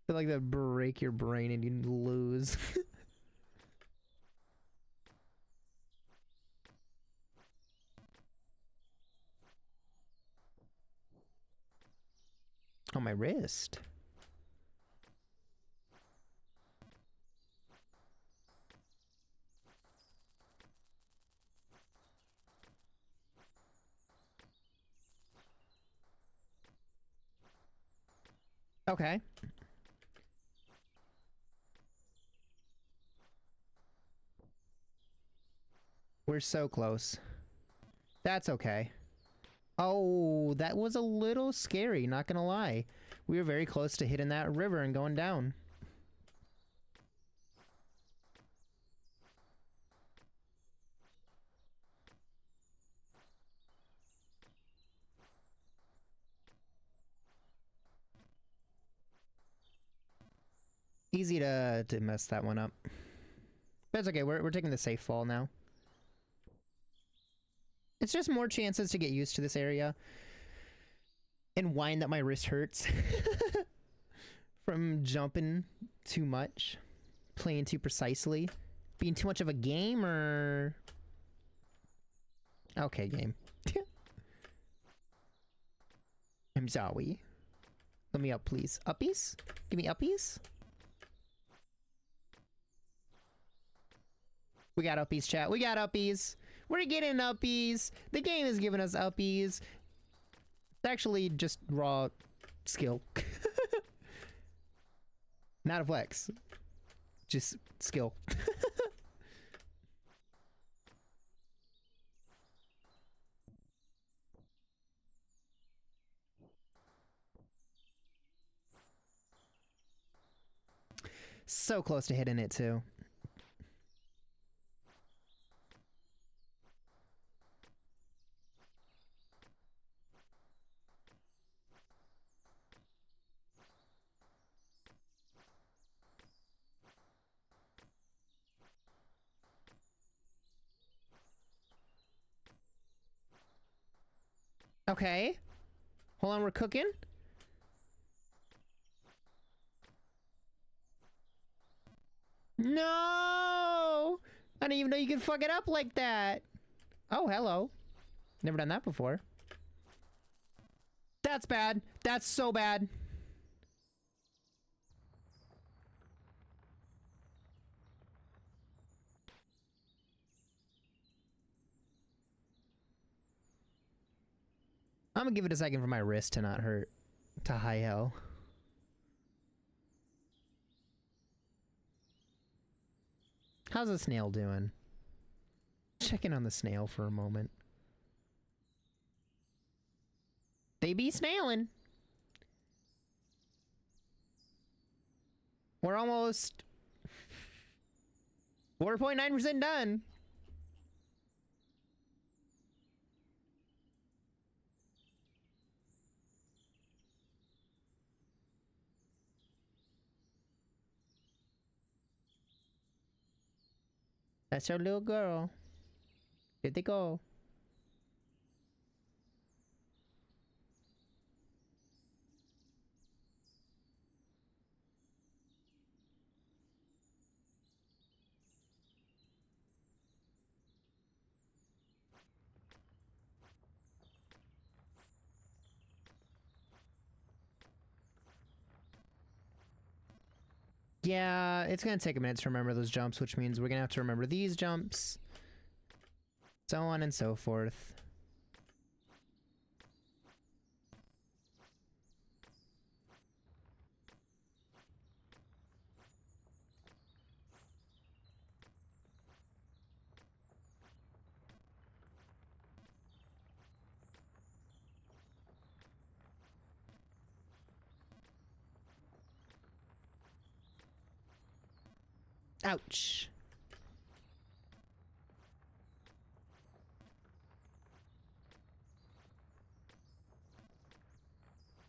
Feel like that break your brain and you lose. On my wrist. Okay. We're so close. That's okay. Oh, that was a little scary, not gonna lie. We were very close to hitting that river and going down. Easy to mess that one up. But it's okay, we're taking the safe fall now. It's just more chances to get used to this area. And whine that my wrist hurts. From jumping too much. Playing too precisely. Being too much of a gamer. Okay, game. I'm sorry. Let me up, please. Uppies? Give me uppies? We got uppies, chat. We got uppies. We're getting uppies. The game is giving us uppies. It's actually just raw skill. Not a flex. Just skill. So close to hitting it, too. Okay. Hold on, we're cooking. No! I didn't even know you could fuck it up like that. Oh, hello. Never done that before. That's bad. That's so bad. I'm gonna give it a second for my wrist to not hurt. To high hell. How's the snail doing? Checking on the snail for a moment. They be snailing. We're almost 4.9% done. That's our little girl. Here they go. Yeah, it's gonna take a minute to remember those jumps, which means we're gonna have to remember these jumps. So on and so forth. Ouch.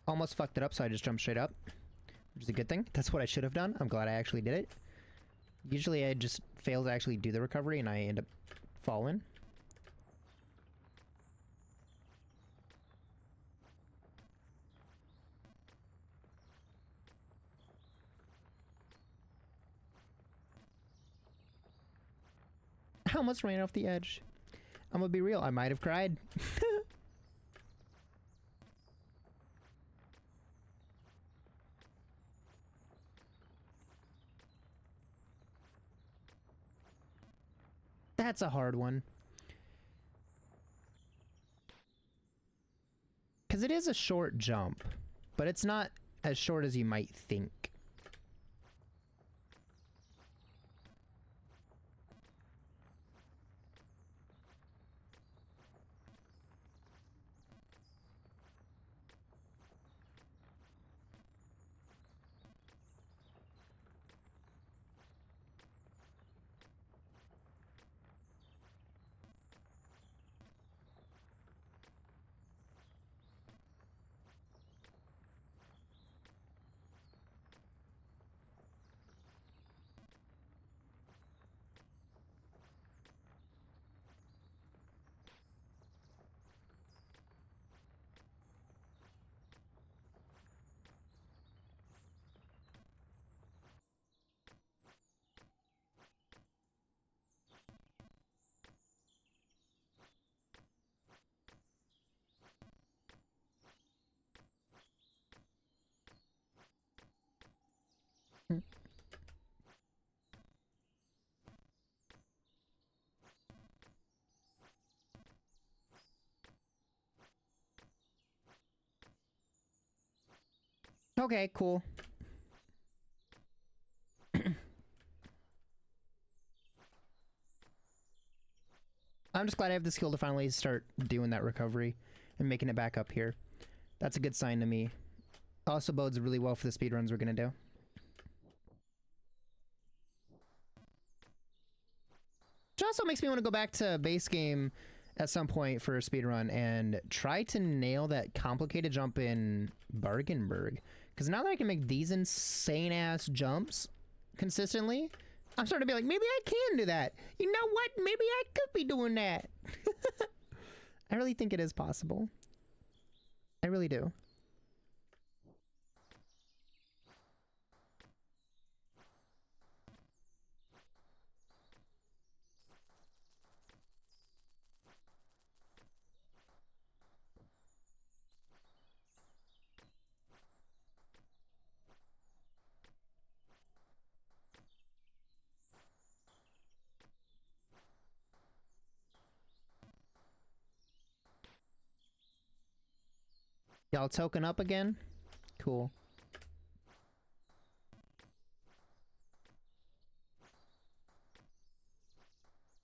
Almost fucked it up, so I just jumped straight up, which is a good thing. That's what I should have done. I'm glad I actually did it. Usually I just fail to actually do the recovery and I end up falling. I almost ran off the edge. I'm gonna be real, I might have cried. That's a hard one. Because it is a short jump, but it's not as short as you might think. Okay, cool. I'm just glad I have the skill to finally start doing that recovery and making it back up here. That's a good sign to me. Also bodes really well for the speedruns we're gonna do. Which also makes me want to go back to base game at some point for a speedrun and try to nail that complicated jump in Bargenberg. Because now that I can make these insane ass jumps consistently, I'm starting to be like, maybe I can do that. You know what? Maybe I could be doing that. I really think it is possible. I really do. Y'all token up again? Cool.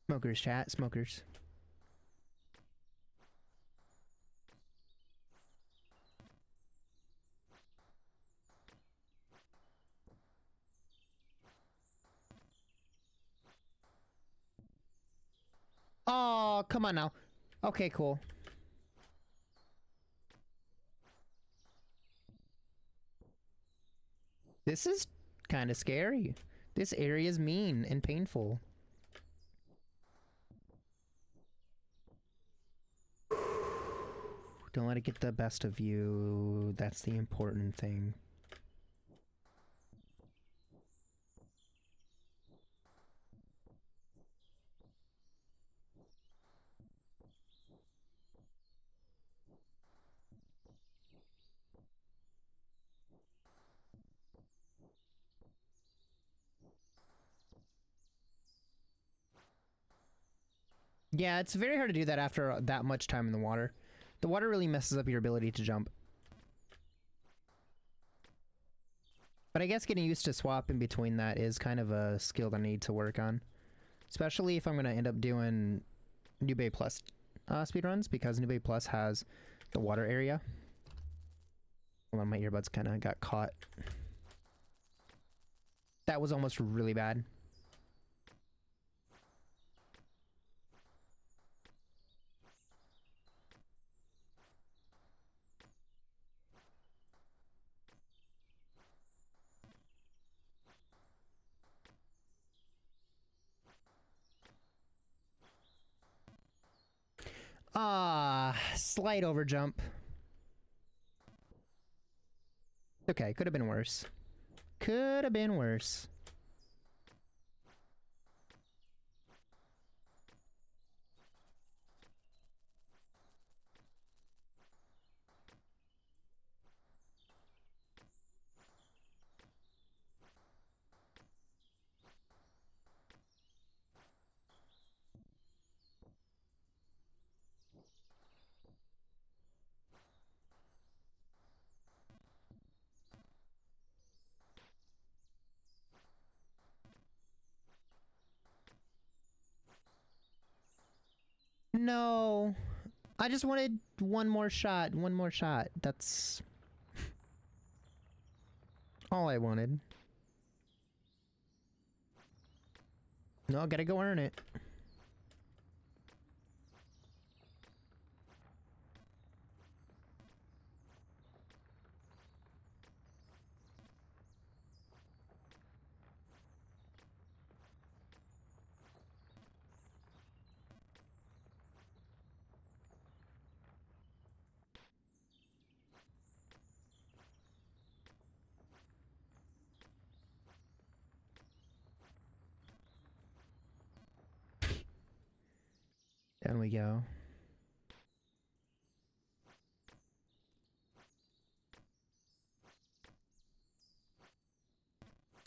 Smokers, chat. Smokers. Oh, come on now. Okay, cool. This is kind of scary. This area is mean and painful. Don't let it get the best of you. That's the important thing. Yeah, it's very hard to do that after that much time in the water. The water really messes up your ability to jump. But I guess getting used to swap in between that is kind of a skill that I need to work on. Especially if I'm going to end up doing New Bay Plus speedruns, because New Bay Plus has the water area. Hold on, my earbuds kind of got caught. That was almost really bad. slight over jump. Okay, could have been worse. Could have been worse. No. I just wanted one more shot. One more shot. That's all I wanted. No, gotta go earn it. Down we go.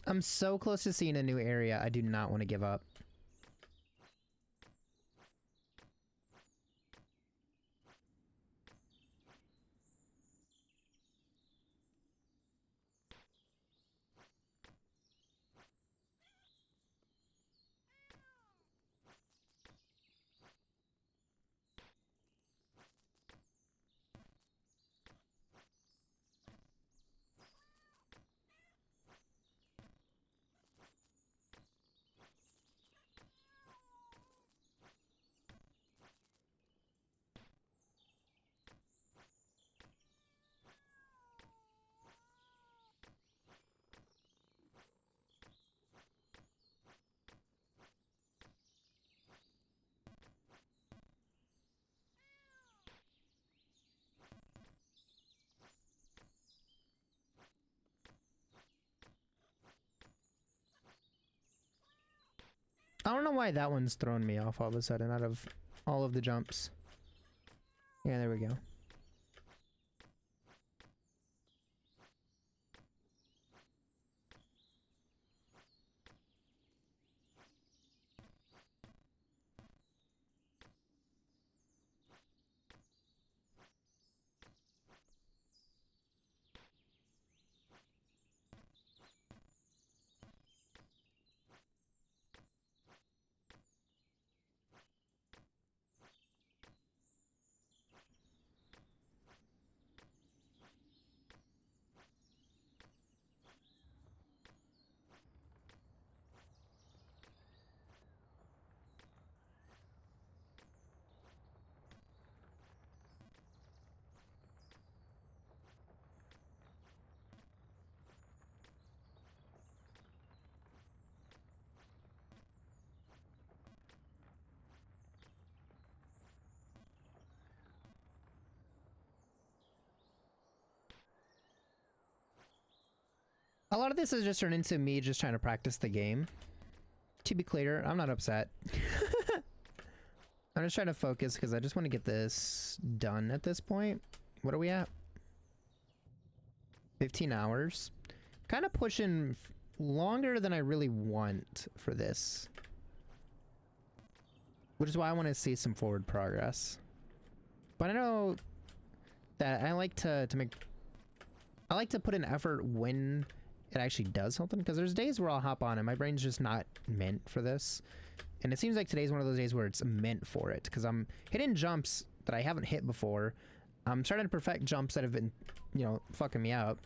I'm so close to seeing a new area. I do not want to give up. I don't know why that one's thrown me off all of a sudden out of all of the jumps. Yeah, there we go. A lot of this has just turned into me just trying to practice the game. To be clear, I'm not upset. I'm just trying to focus because I just want to get this done at this point. What are we at? 15 hours. Kind of pushing longer than I really want for this. Which is why I want to see some forward progress. But I know that I like to put in effort when it actually does something, because there's days where I'll hop on and my brain's just not meant for this. And it seems like today's one of those days where it's meant for it, because I'm hitting jumps that I haven't hit before. I'm starting to perfect jumps that have been, you know, fucking me up.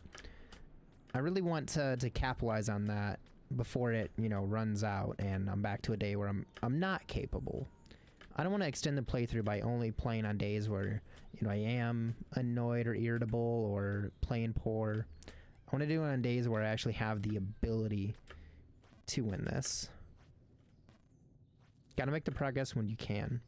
I really want to capitalize on that before it, you know, runs out and I'm back to a day where I'm not capable. I don't want to extend the playthrough by only playing on days where, you know, I am annoyed or irritable or playing poor. I want to do it on days where I actually have the ability to win this. Gotta make the progress when you can.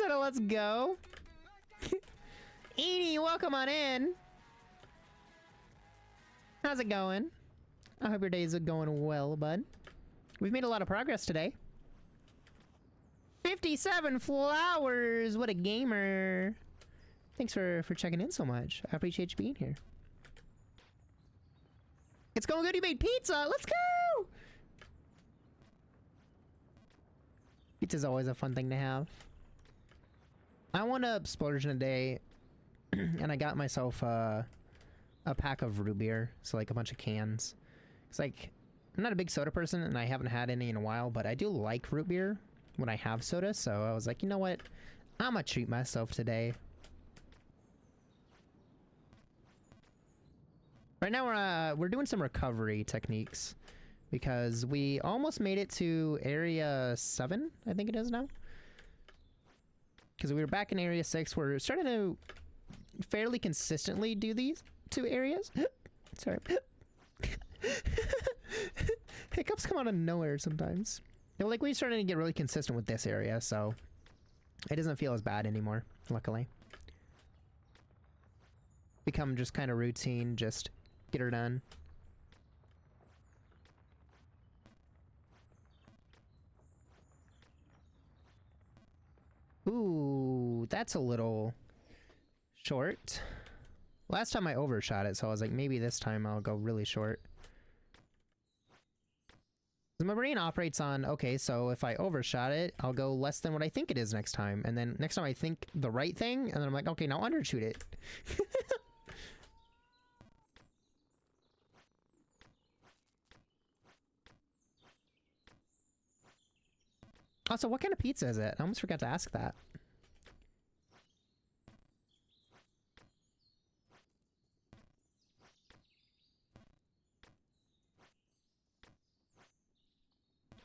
said, let's go. Edie, welcome on in. How's it going? I hope your days are going well, bud. We've made a lot of progress today. 57 flowers! What a gamer. Thanks for checking in so much. I appreciate you being here. It's going good. You made pizza. Let's go! Pizza's always a fun thing to have. I want to splurge in a day, and I got myself a pack of root beer, so like a bunch of cans. It's like, I'm not a big soda person, and I haven't had any in a while, but I do like root beer when I have soda, so I was like, you know what? I'm gonna treat myself today. Right now we're doing some recovery techniques because we almost made it to area 7, I think it is now. Because we were back in area 6. We're starting to fairly consistently do these 2 areas. Sorry. Hiccups come out of nowhere sometimes. You know, like we're starting to get really consistent with this area, so it doesn't feel as bad anymore, luckily. Become just kind of routine, just get her done. Ooh, that's a little short. Last time I overshot it, so I was like, maybe this time I'll go really short. My brain operates on, okay, so if I overshot it, I'll go less than what I think it is next time. And then next time I think the right thing, and then I'm like, okay, now undershoot it. Also, what kind of pizza is it? I almost forgot to ask that.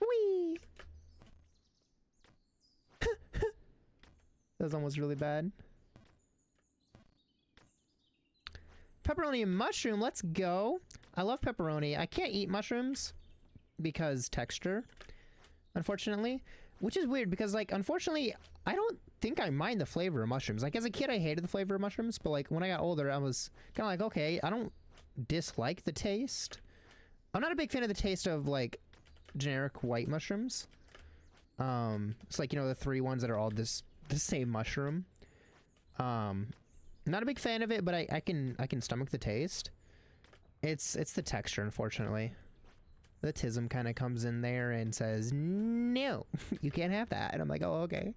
Whee! That was almost really bad. Pepperoni and mushroom, let's go. I love pepperoni. I can't eat mushrooms because texture, unfortunately. Which is weird because, like, unfortunately, I don't think I mind the flavor of mushrooms. Like, as a kid, I hated the flavor of mushrooms, but, like, when I got older, I was kind of like, okay, I don't dislike the taste. I'm not a big fan of the taste of, like, generic white mushrooms. It's like, you know, the 3 ones that are all the same mushroom. Not a big fan of it, but I can stomach the taste. It's the texture, unfortunately. The tism kind of comes in there and says, no, you can't have that. And I'm like, oh, okay.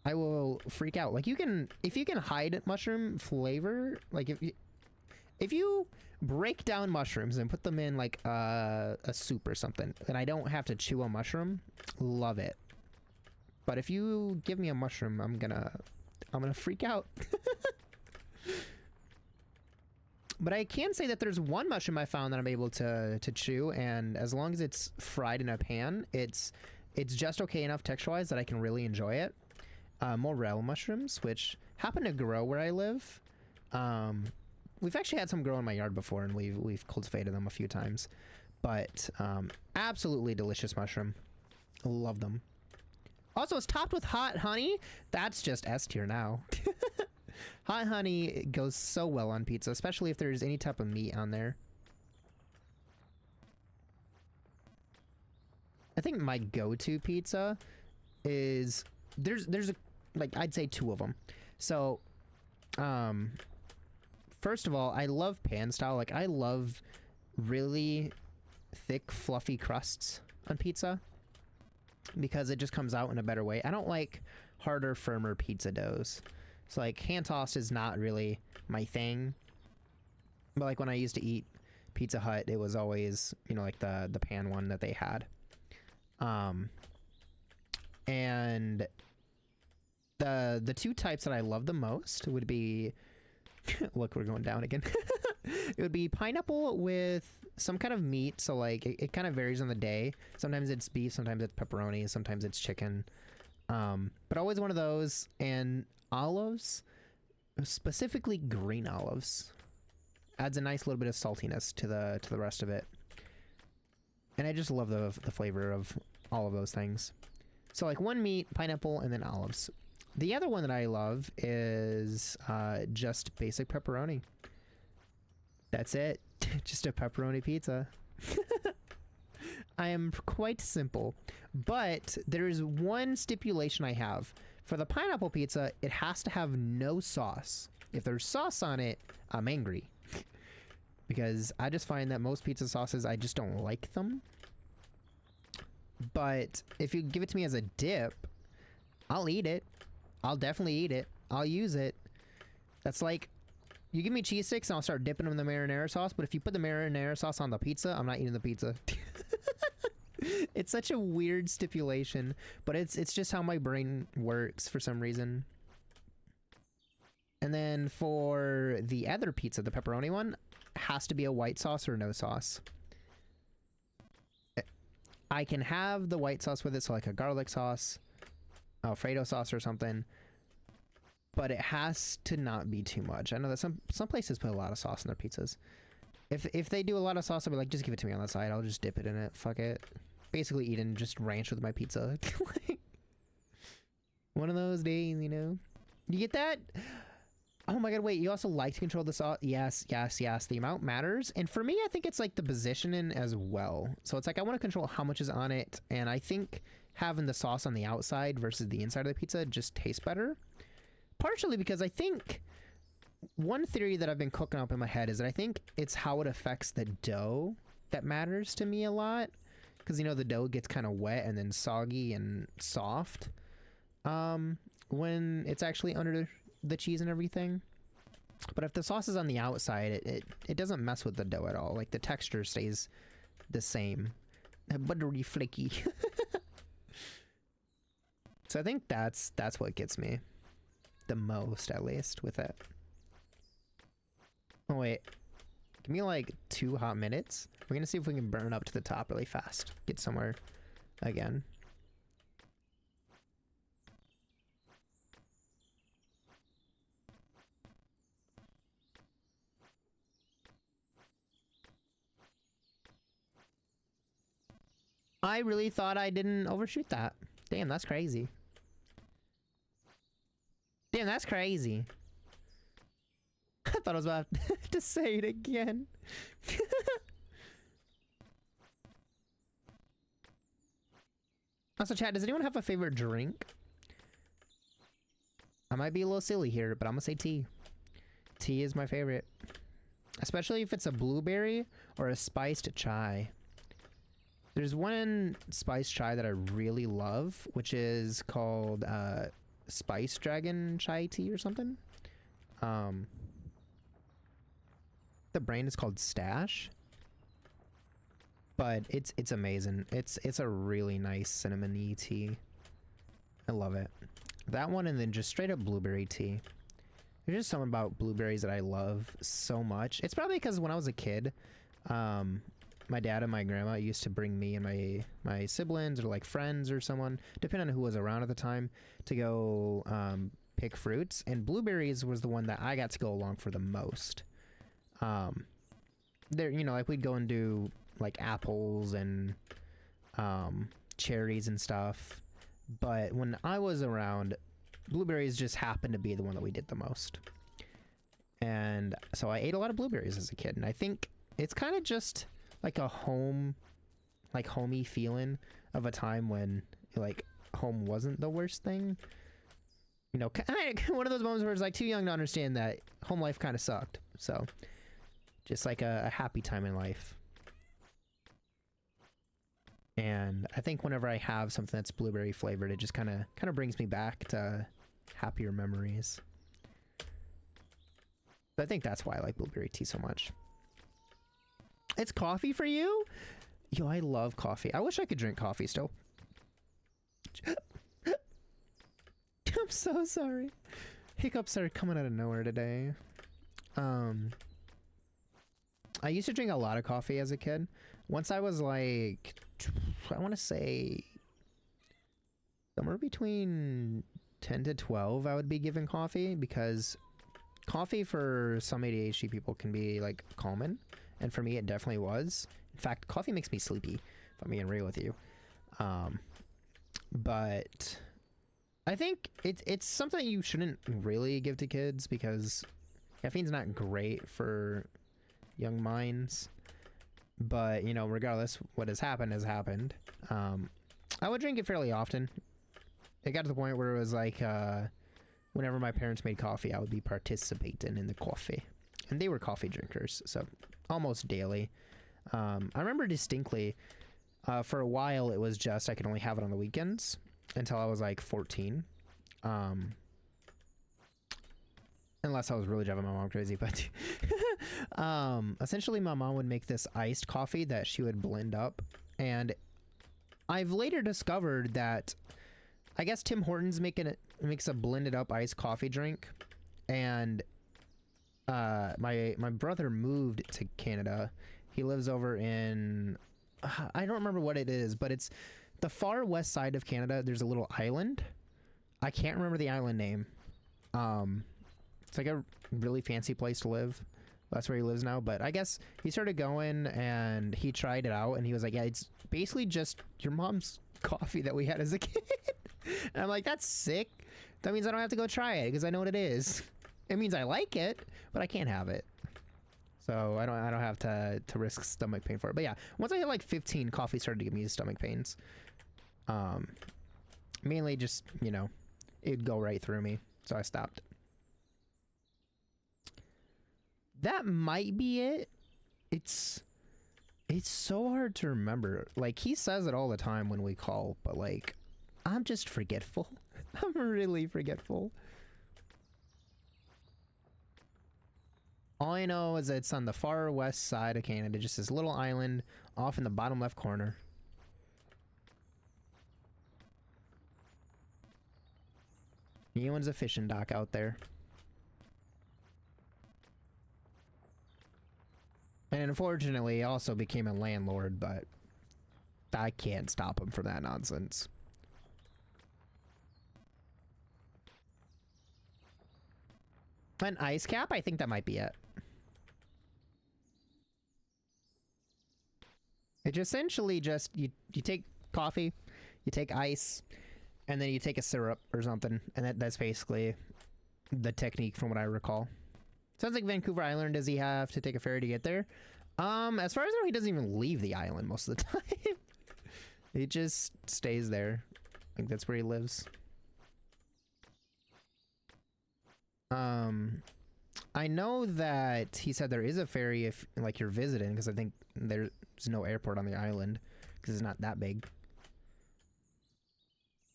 I will freak out. Like, if you can hide mushroom flavor, like if you break down mushrooms and put them in like a soup or something, and I don't have to chew a mushroom, love it. But if you give me a mushroom, I'm gonna freak out. But I can say that there's one mushroom I found that I'm able to chew, and as long as it's fried in a pan, it's just okay enough texture-wise that I can really enjoy it. Morel mushrooms, which happen to grow where I live. We've actually had some grow in my yard before, and we've cultivated them a few times. But absolutely delicious mushroom. Love them. Also, it's topped with hot honey. That's just S tier now. Hot honey goes so well on pizza, especially if there's any type of meat on there. I think my go-to pizza is there's a, like, I'd say 2 of them. So, first of all, I love pan style. Like, I love really thick, fluffy crusts on pizza because it just comes out in a better way. I don't like harder, firmer pizza doughs. So, like, hand tossed is not really my thing. But, like, when I used to eat Pizza Hut, it was always, you know, like the pan one that they had. And the 2 types that I love the most would be... Look, we're going down again. It would be pineapple with some kind of meat. So, like, it kind of varies on the day. Sometimes it's beef, sometimes it's pepperoni, sometimes it's chicken. But always one of those. And olives, specifically green olives, adds a nice little bit of saltiness to the rest of it. And I just love the flavor of all of those things. So like one meat, pineapple, and then olives. The other one that I love is just basic pepperoni. That's it. Just a pepperoni pizza. I am quite simple. But there is one stipulation I have. For the pineapple pizza, it has to have no sauce. If there's sauce on it, I'm angry. Because I just find that most pizza sauces, I just don't like them. But if you give it to me as a dip, I'll eat it. I'll definitely eat it. I'll use it. That's like, you give me cheese sticks and I'll start dipping them in the marinara sauce, but if you put the marinara sauce on the pizza, I'm not eating the pizza. It's such a weird stipulation, but it's just how my brain works for some reason. And then for the other pizza, the pepperoni one, has to be a white sauce or no sauce. I can have the white sauce with it, so like a garlic sauce, Alfredo sauce or something, but it has to not be too much. I know that some places put a lot of sauce in their pizzas. If they do a lot of sauce, I'll be like, just give it to me on the side. I'll just dip it in it. Fuck it. Basically eating just ranch with my pizza. Like, one of those days, you know? You get that? Oh my god, wait, you also like to control the sauce? Yes, yes, yes. The amount matters. And for me, I think it's like the positioning as well. So it's like I want to control how much is on it. And I think having the sauce on the outside versus the inside of the pizza just tastes better. Partially because I think one theory that I've been cooking up in my head is that I think it's how it affects the dough that matters to me a lot. Because, you know, the dough gets kind of wet and then soggy and soft when it's actually under the cheese and everything. But if the sauce is on the outside, it doesn't mess with the dough at all. Like, the texture stays the same. Buttery flaky. So I think that's what gets me the most, at least, with it. Oh, wait. Give me, like, 2 hot minutes. We're gonna see if we can burn up to the top really fast. Get somewhere again. I really thought I didn't overshoot that. Damn, that's crazy. Damn, that's crazy. I thought I was about to say it again. Also, chat, does anyone have a favorite drink? I might be a little silly here, but I'm gonna say tea. Tea is my favorite. Especially if it's a blueberry or a spiced chai. There's one spiced chai that I really love, which is called Spice Dragon Chai Tea or something. The brand is called Stash. But it's amazing. It's a really nice cinnamony tea. I love it. That one, and then just straight up blueberry tea. There's just something about blueberries that I love so much. It's probably because when I was a kid, my dad and my grandma used to bring me and my siblings or like friends or someone, depending on who was around at the time, to go pick fruits. And blueberries was the one that I got to go along for the most. There, you know, like we'd go and do like apples and cherries and stuff. But when I was around, blueberries just happened to be the one that we did the most. And so I ate a lot of blueberries as a kid. And I think it's kind of just like a home, like homey feeling of a time when like home wasn't the worst thing. You know, one of those moments where it's like too young to understand that home life kind of sucked. So just like a happy time in life. And I think whenever I have something that's blueberry flavored, it just kind of brings me back to happier memories. So I think that's why I like blueberry tea so much. It's coffee for you? Yo, I love coffee. I wish I could drink coffee still. I'm so sorry. Hiccups are coming out of nowhere today. I used to drink a lot of coffee as a kid. Once I was like, I want to say somewhere between 10 to 12, I would be given coffee, because coffee for some ADHD people can be like calming. And for me, it definitely was. In fact, coffee makes me sleepy, if I'm being real with you. But I think it's something you shouldn't really give to kids because caffeine's not great for young minds. But, you know, regardless, what has happened has happened. I would drink it fairly often. It got to the point where it was like, whenever my parents made coffee, I would be participating in the coffee. And they were coffee drinkers, so almost daily. I remember distinctly, for a while, it was just I could only have it on the weekends until I was like 14. Unless I was really driving my mom crazy, but essentially my mom would make this iced coffee that she would blend up, and I've later discovered that I guess Tim Hortons makes a blended up iced coffee drink, and my brother moved to Canada. He lives over in I don't remember what it is, but it's the far west side of Canada. There's a little island. I can't remember the island name. It's like a really fancy place to live. That's where he lives now. But I guess he started going and he tried it out and he was like, yeah, it's basically just your mom's coffee that we had as a kid. And I'm like, that's sick. That means I don't have to go try it because I know what it is. It means I like it, but I can't have it. So I don't have to risk stomach pain for it. But yeah, once I hit like 15, coffee started to give me stomach pains. Mainly just, you know, it'd go right through me. So I stopped. That might be it. It's so hard to remember. Like, he says it all the time when we call, but like, I'm just forgetful. I'm really forgetful. All I know is that it's on the far west side of Canada, just this little island off in the bottom left corner. Anyone's a fishing dock out there. And unfortunately, he also became a landlord, but I can't stop him from that nonsense. An ice cap? I think that might be it. It's essentially just, you take coffee, you take ice, and then you take a syrup or something, and that's basically the technique from what I recall. Sounds like Vancouver Island. Does he have to take a ferry to get there? As far as I know, he doesn't even leave the island most of the time. He just stays there. I think that's where he lives. I know that he said there is a ferry if, like, you're visiting, because I think there's no airport on the island, because it's not that big.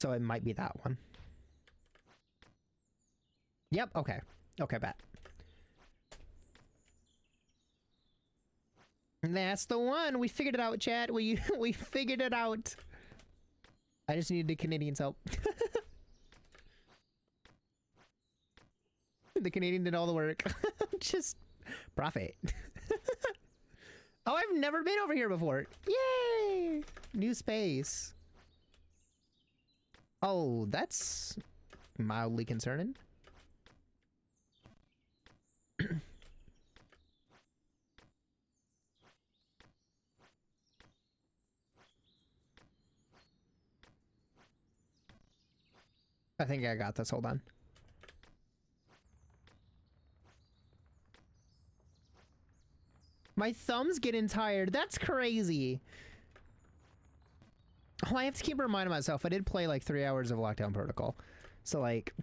So it might be that one. Yep, okay. Okay, bet. That's the one. We figured it out, chat. We figured it out. I just needed the Canadians' help. The Canadian did all the work. Just profit. Oh, I've never been over here before. Yay! New space. Oh, that's mildly concerning. I think I got this. Hold on. My thumb's getting tired. That's crazy. Oh, I have to keep reminding myself. I did play like 3 hours of Lockdown Protocol. So like,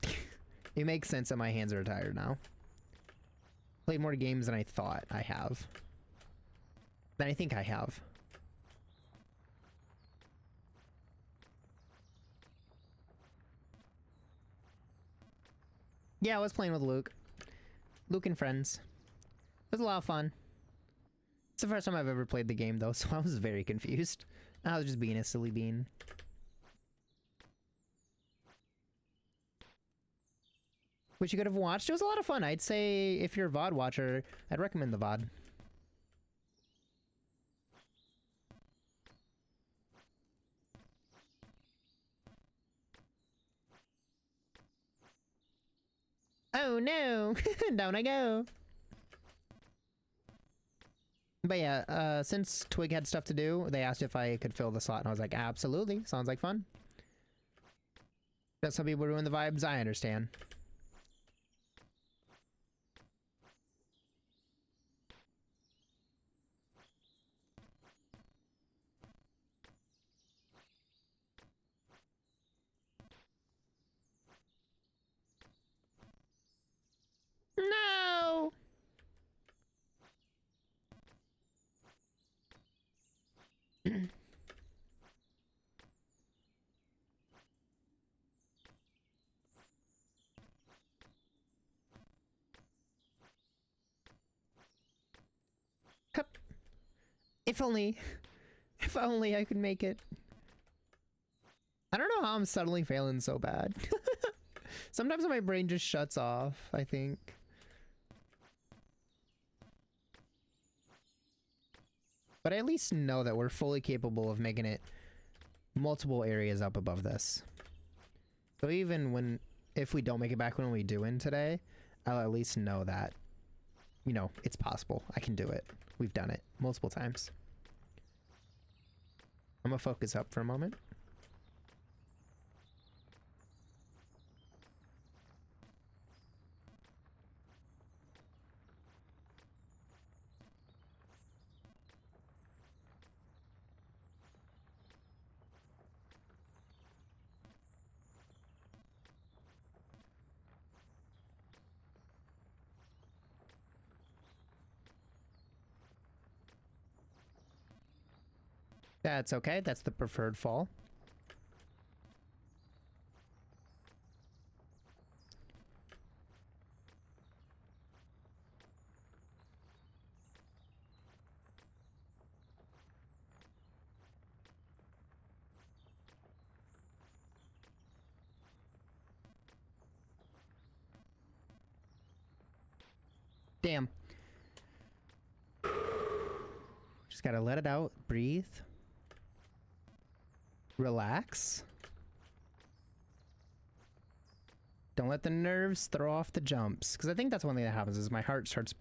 it makes sense that my hands are tired now. Played more games than I thought I have. Than I think I have. Yeah, I was playing with Luke. Luke and friends. It was a lot of fun. It's the first time I've ever played the game though, so I was very confused. I was just being a silly bean. Which you could have watched. It was a lot of fun. I'd say if you're a VOD watcher, I'd recommend the VOD. Oh no! Down I go! But yeah, since Twig had stuff to do, they asked if I could fill the slot, and I was like, absolutely, sounds like fun. That's how people ruin the vibes, I understand. No! If only I could make it. I don't know how I'm suddenly failing so bad. Sometimes my brain just shuts off, I think. But I at least know that we're fully capable of making it multiple areas up above this. So even if we don't make it back when we do in today, I'll at least know that, you know, it's possible. I can do it. We've done it multiple times. I'm gonna focus up for a moment. That's okay. That's the preferred fall. Damn. Just gotta let it out. Breathe. Relax. Don't let the nerves throw off the jumps. Because I think that's one thing that happens is my heart starts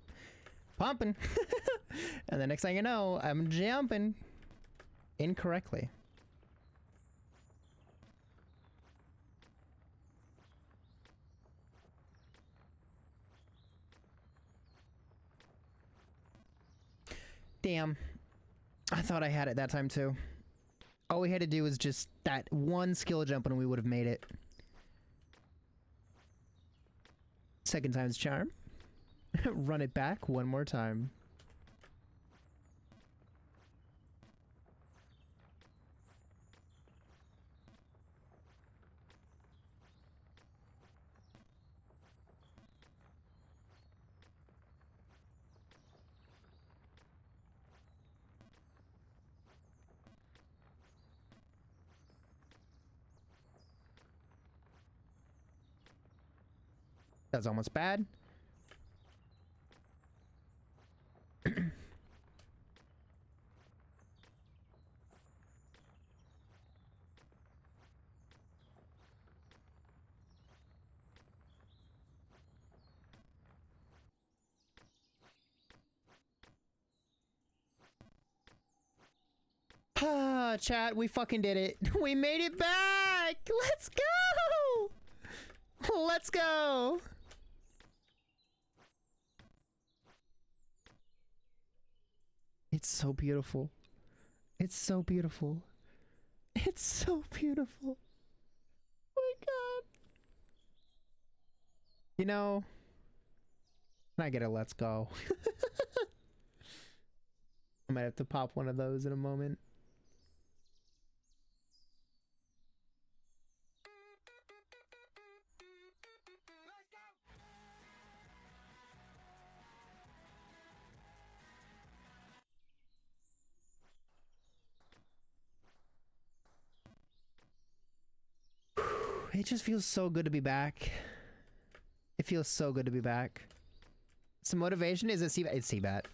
pumping. And the next thing you know, I'm jumping incorrectly. Damn. I thought I had it that time too. All we had to do was just that one skill jump and we would have made it. Second time's charm. Run it back one more time. That's almost bad. Ah, chat, we fucking did it. We made it back. Let's go. Let's go. It's so beautiful. It's so beautiful. It's so beautiful. Oh my god. You know, can I get a let's go? I might have to pop one of those in a moment. It just feels so good to be back. It feels so good to be back. Some motivation is a C-bat. It's C-bat.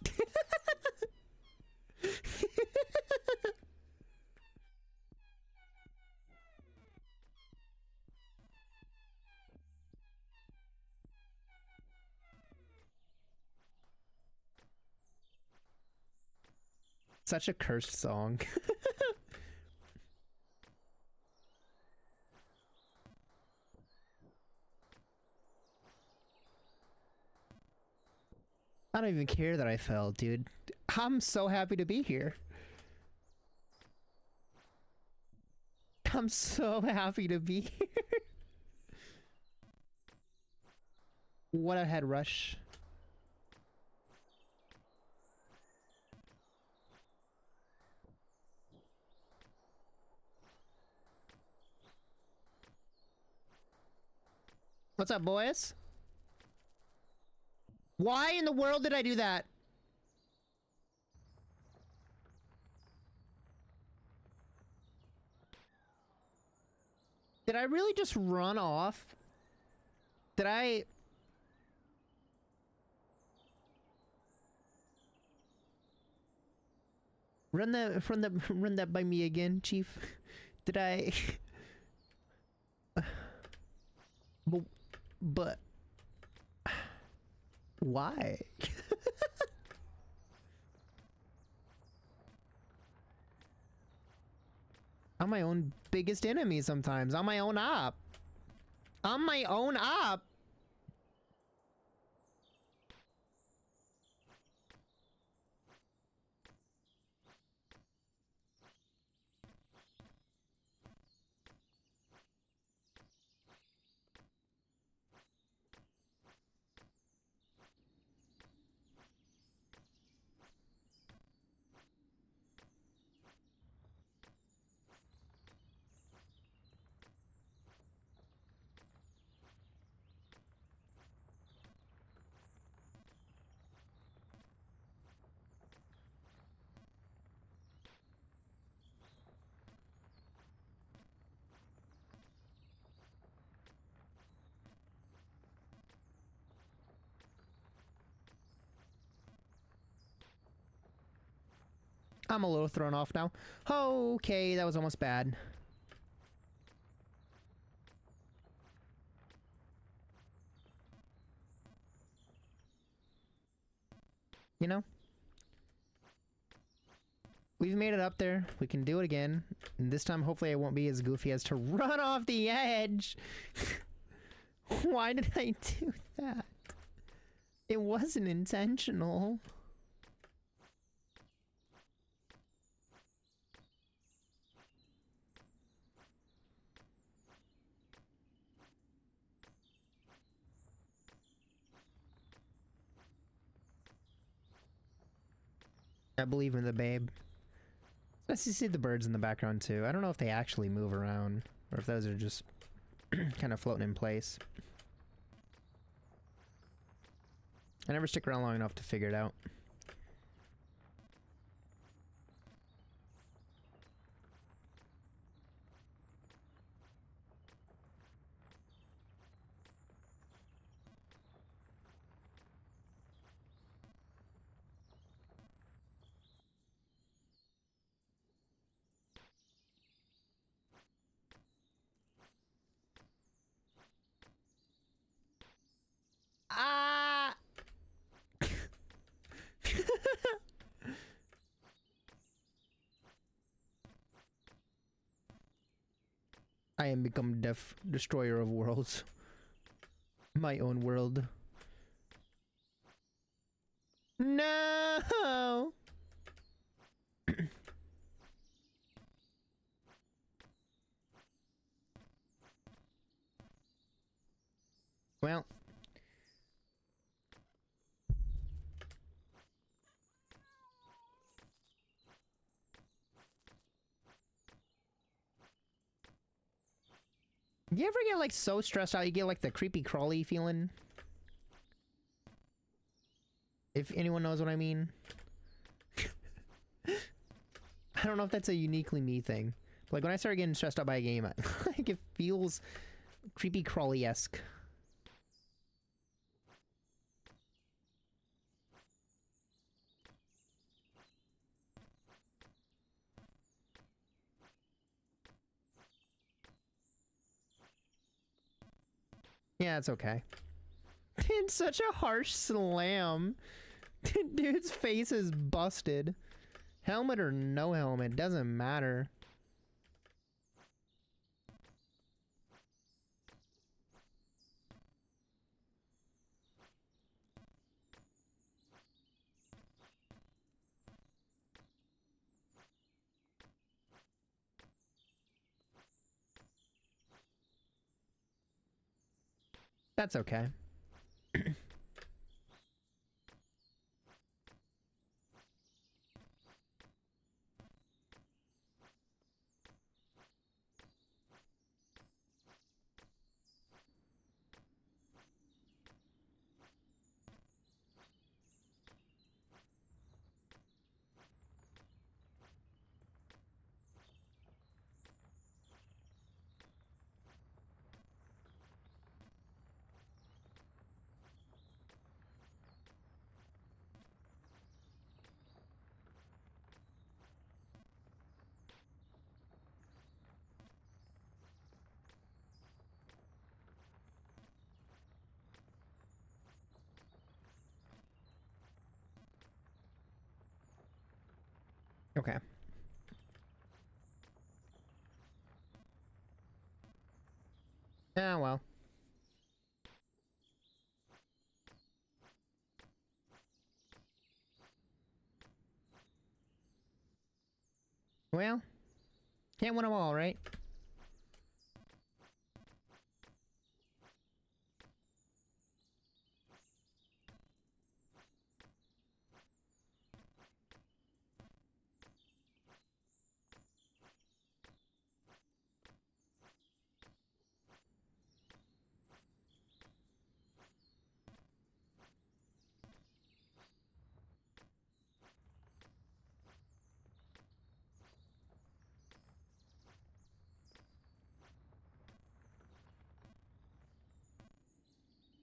Such a cursed song. I don't even care that I fell, dude. I'm so happy to be here. I'm so happy to be here. What a head rush. What's up, boys? Why in the world did I do that? Did I really just run off? Did I... Run that by me again, Chief. Did I... but... Why? I'm my own biggest enemy sometimes. I'm my own op. I'm my own op. I'm a little thrown off now. Okay, that was almost bad. You know? We've made it up there. We can do it again. And this time, hopefully, I won't be as goofy as to run off the edge. Why did I do that? It wasn't intentional. I believe in the babe. Let's see the birds in the background too. I don't know if they actually move around or if those are just kind of floating in place. I never stick around long enough to figure it out. Ah! I am become death, destroyer of worlds. My own world. No! Well. You ever get like so stressed out you get like the creepy crawly feeling? If anyone knows what I mean. I don't know if that's a uniquely me thing. But like when I start getting stressed out by a game, like it feels creepy crawly-esque. Yeah, it's okay. It's such a harsh slam. Dude's face is busted. Helmet or no helmet, doesn't matter. That's okay. Okay. Ah, well. Well, can't win them all, right?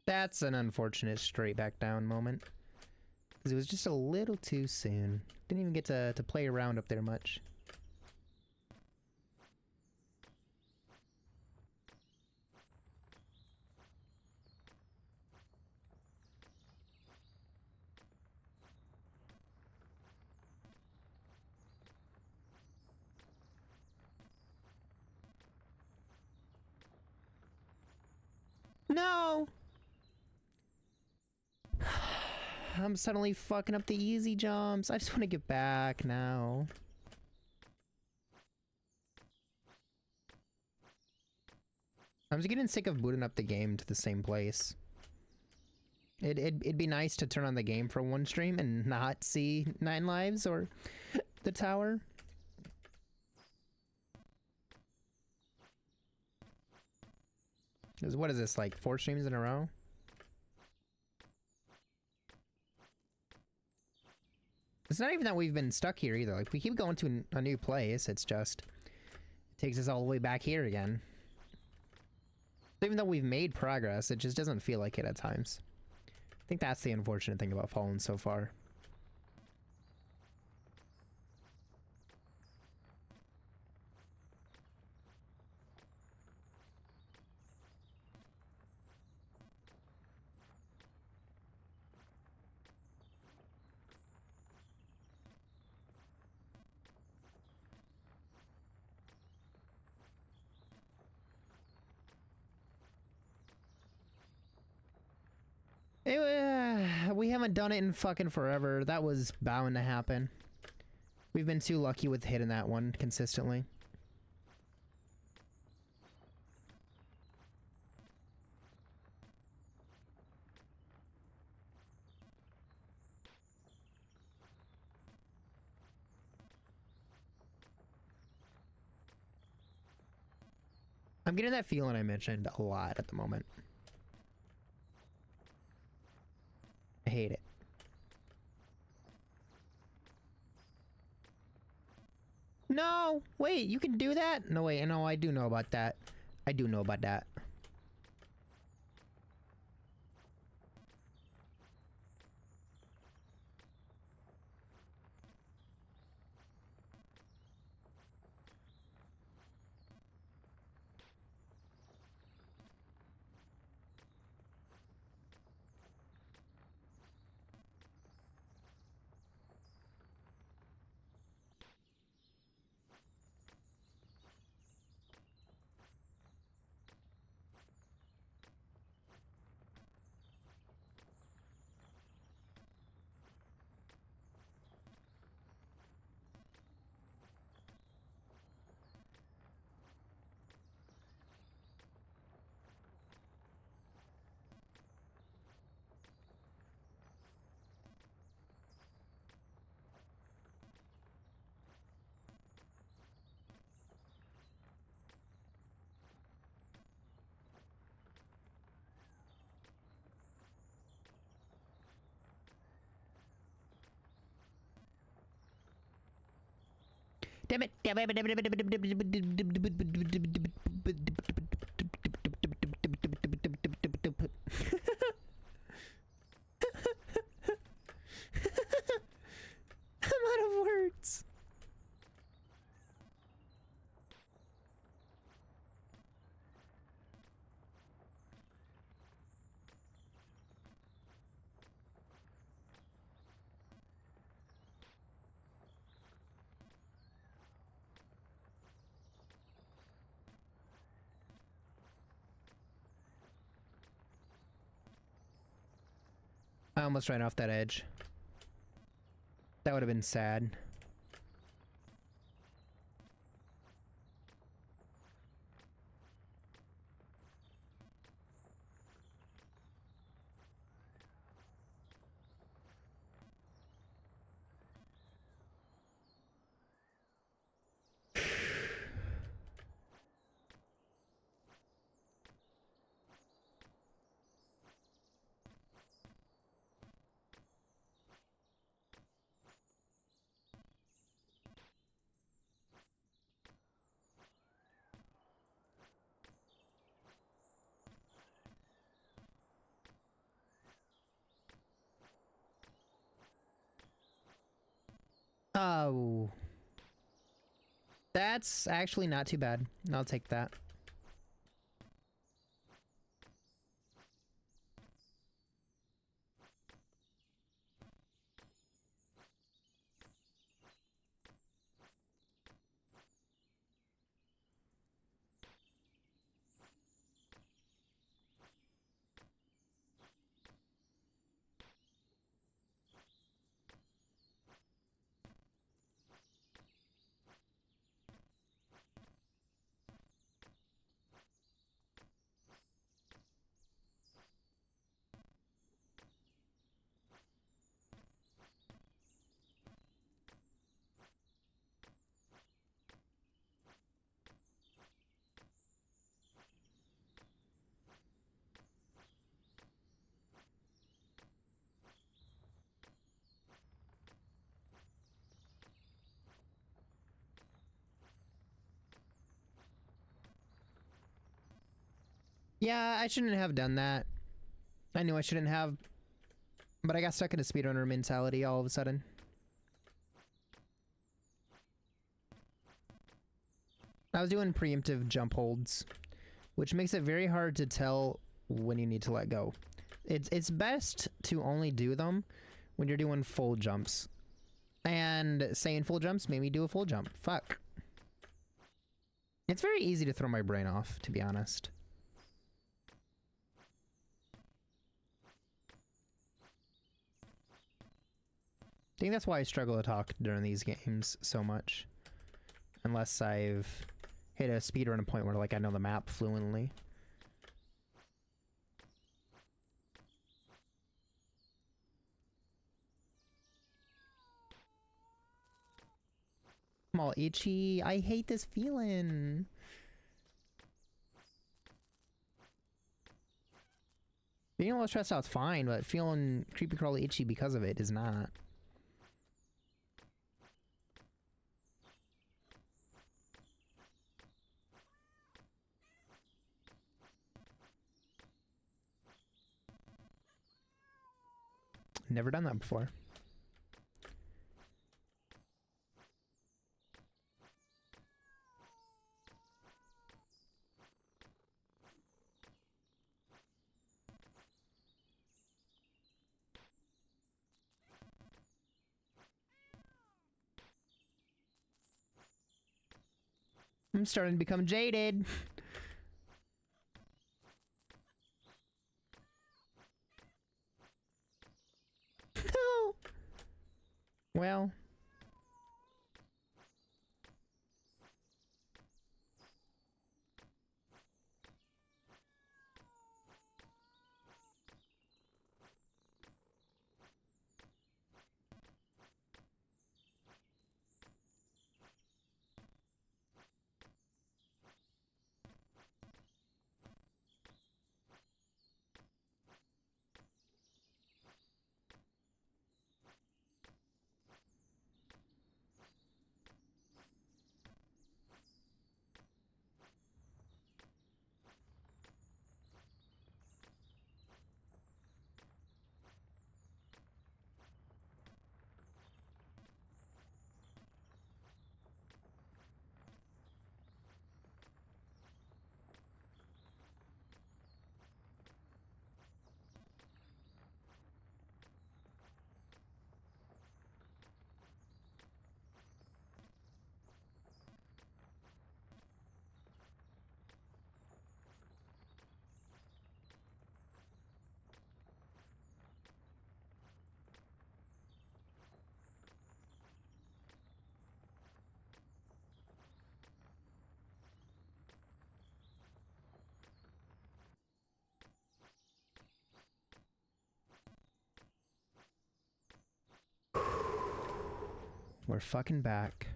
That's an unfortunate straight back down moment. Because it was just a little too soon. Didn't even get to play around up there much. No! I'm suddenly fucking up the easy jumps. I just want to get back now. I'm just getting sick of booting up the game to the same place. It'd be nice to turn on the game for one stream and not see 9 lives or the tower. Because what is this, like 4 streams in a row? It's not even that we've been stuck here either. Like, we keep going to a new place. It's just... it takes us all the way back here again. Even though we've made progress, it just doesn't feel like it at times. I think that's the unfortunate thing about Fallen so far. We haven't done it in fucking forever. That was bound to happen. We've been too lucky with hitting that one consistently. I'm getting that feeling I mentioned a lot at the moment. I hate it. No! Wait, you can do that? No, wait, no, I do know about that. I do know about that. Damn it. I'm out of words. I almost ran off that edge. That would have been sad. Oh. That's actually not too bad. I'll take that. Yeah, I shouldn't have done that. I knew I shouldn't have, but I got stuck in a speedrunner mentality all of a sudden. I was doing preemptive jump holds, which makes it very hard to tell when you need to let go. It's best to only do them when you're doing full jumps. And saying full jumps made me do a full jump. Fuck. It's very easy to throw my brain off, to be honest. I think that's why I struggle to talk during these games so much. Unless I've hit a speedrun point where like I know the map fluently. I'm all itchy. I hate this feeling. Being a little stressed out's fine, but feeling creepy crawly itchy because of it is not. Never done that before. I'm starting to become jaded. No. Well. We're fucking back.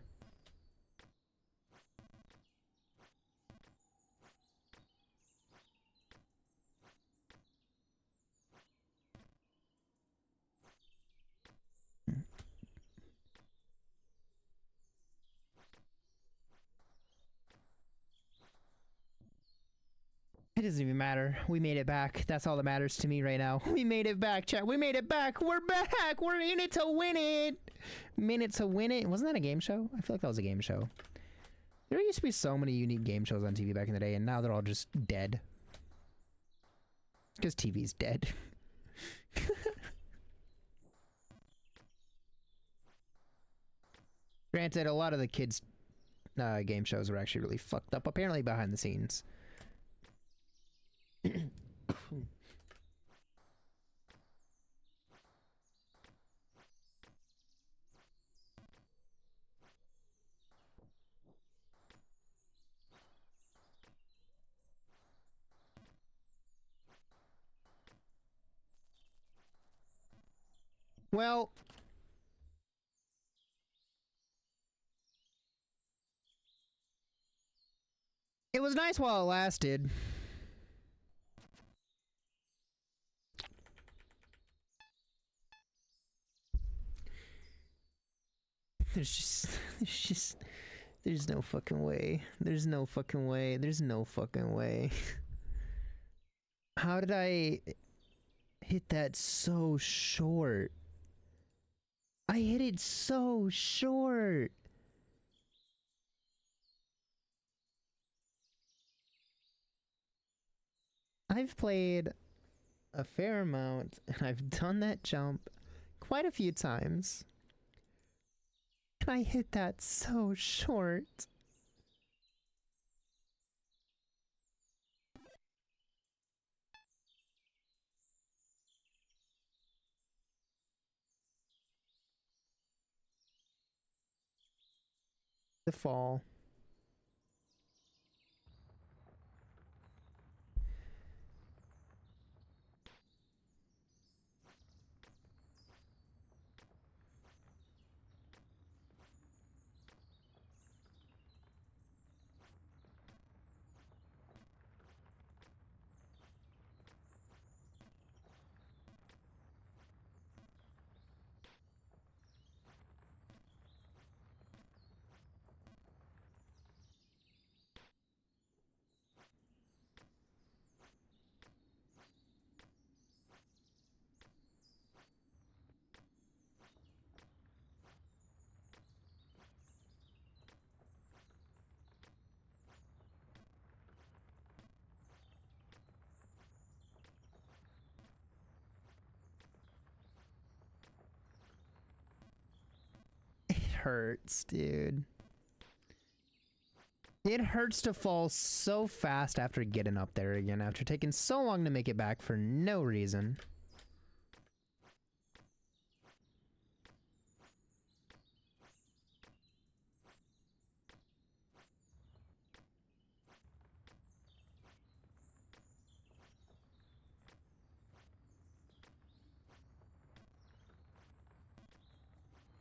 It doesn't even matter. We made it back. That's all that matters to me right now. We made it back, chat. We made it back. We're back. We're in it to win it. Minute to win it. Wasn't that a game show? I feel like that was a game show. There used to be so many unique game shows on TV back in the day, and now they're all just dead. Because TV's dead. Granted, a lot of the kids' game shows were actually really fucked up, apparently behind the scenes. Well, it was nice while it lasted. There's no fucking way. There's no fucking way. There's no fucking way. How did I hit that so short? I hit it so short. I've played a fair amount, and I've done that jump quite a few times. And I hit that so short. The fall. Hurts, dude. It hurts to fall so fast after getting up there again, after taking so long to make it back for no reason.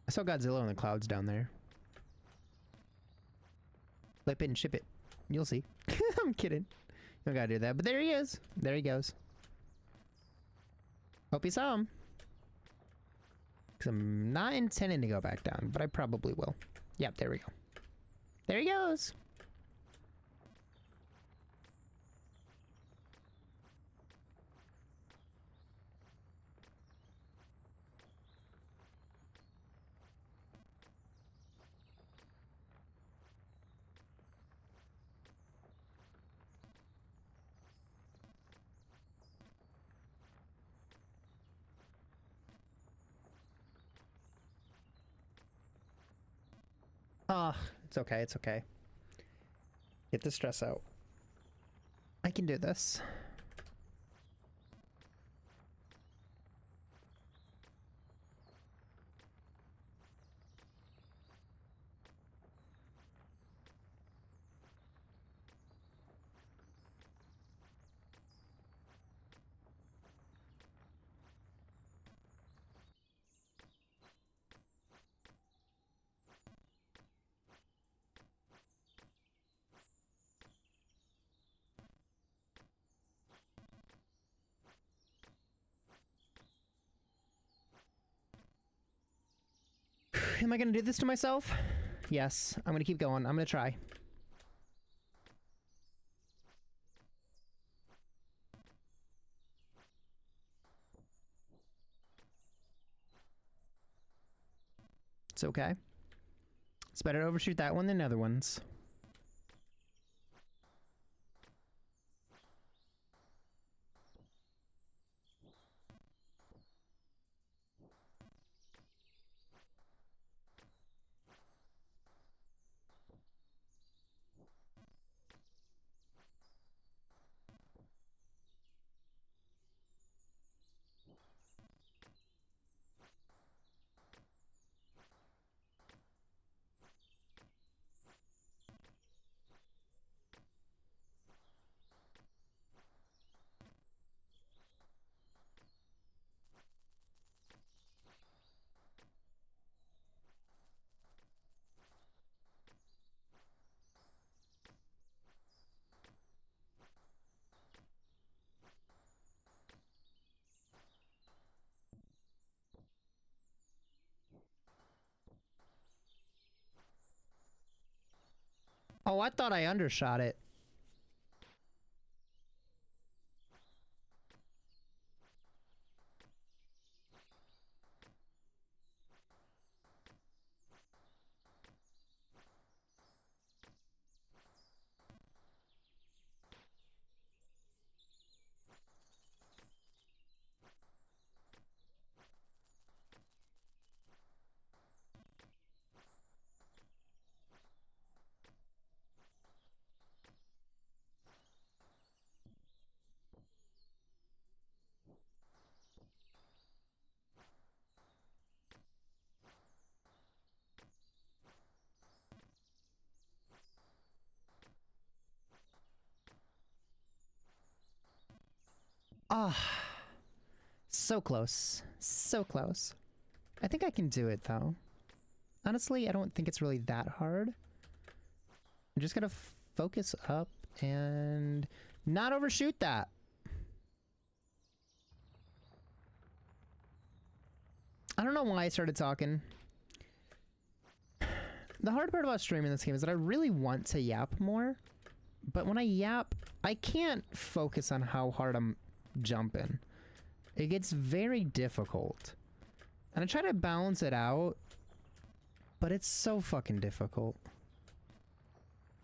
I saw Godzilla in the clouds down there. Flip it and ship it. You'll see. I'm kidding. You don't gotta do that. But there he is. There he goes. Hope you saw him. Because I'm not intending to go back down, but I probably will. Yep, there we go. There he goes. Ah, it's okay, it's okay. Get the stress out. I can do this. Am I gonna do this to myself? Yes, I'm gonna keep going. I'm gonna try. It's okay. It's better to overshoot that one than other ones. Oh, I thought I undershot it. Ah, so close. So close. I think I can do it, though. Honestly, I don't think it's really that hard. I'm just gonna focus up and not overshoot that. I don't know why I started talking. The hard part about streaming this game is that I really want to yap more, but when I yap, I can't focus on how hard I'm jumping. It gets very difficult. And I try to balance it out, but it's so fucking difficult.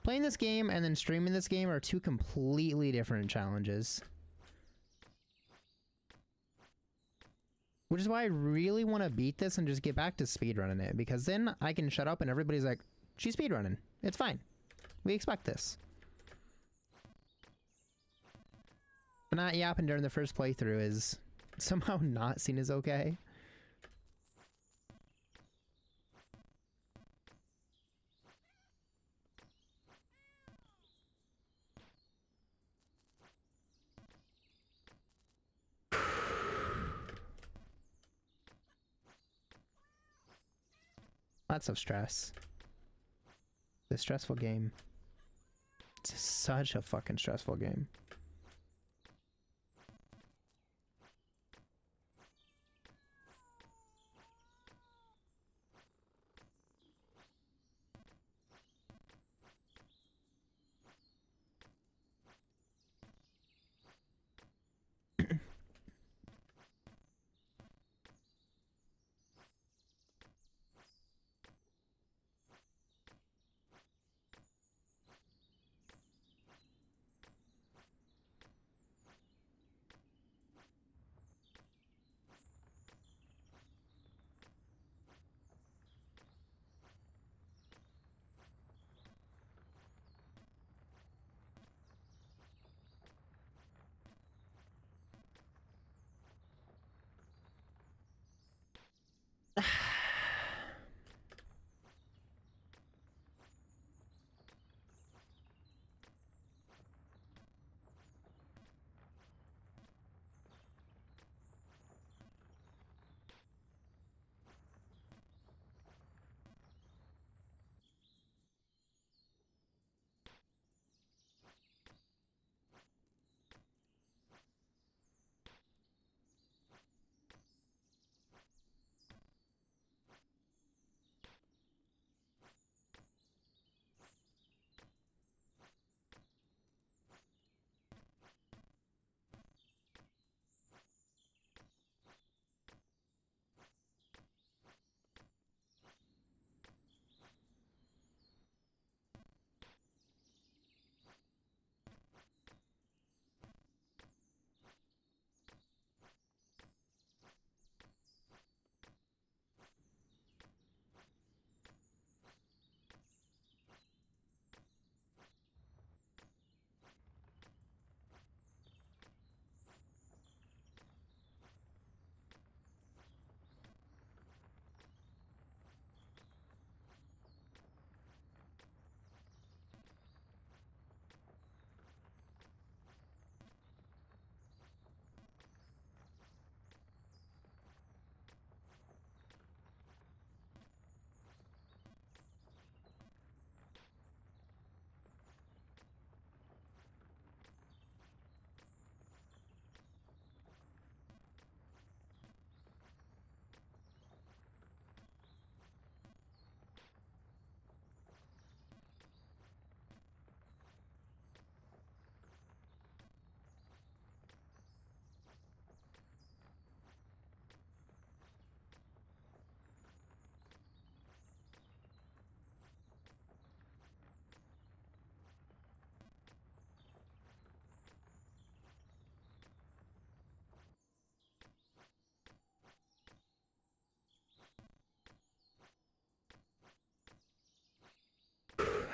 Playing this game and then streaming this game are two completely different challenges. Which is why I really want to beat this and just get back to speedrunning it, because then I can shut up and everybody's like, she's speedrunning. It's fine. We expect this. But not yapping during the first playthrough is somehow not seen as okay. Lots of stress. It's a stressful game. It's such a fucking stressful game.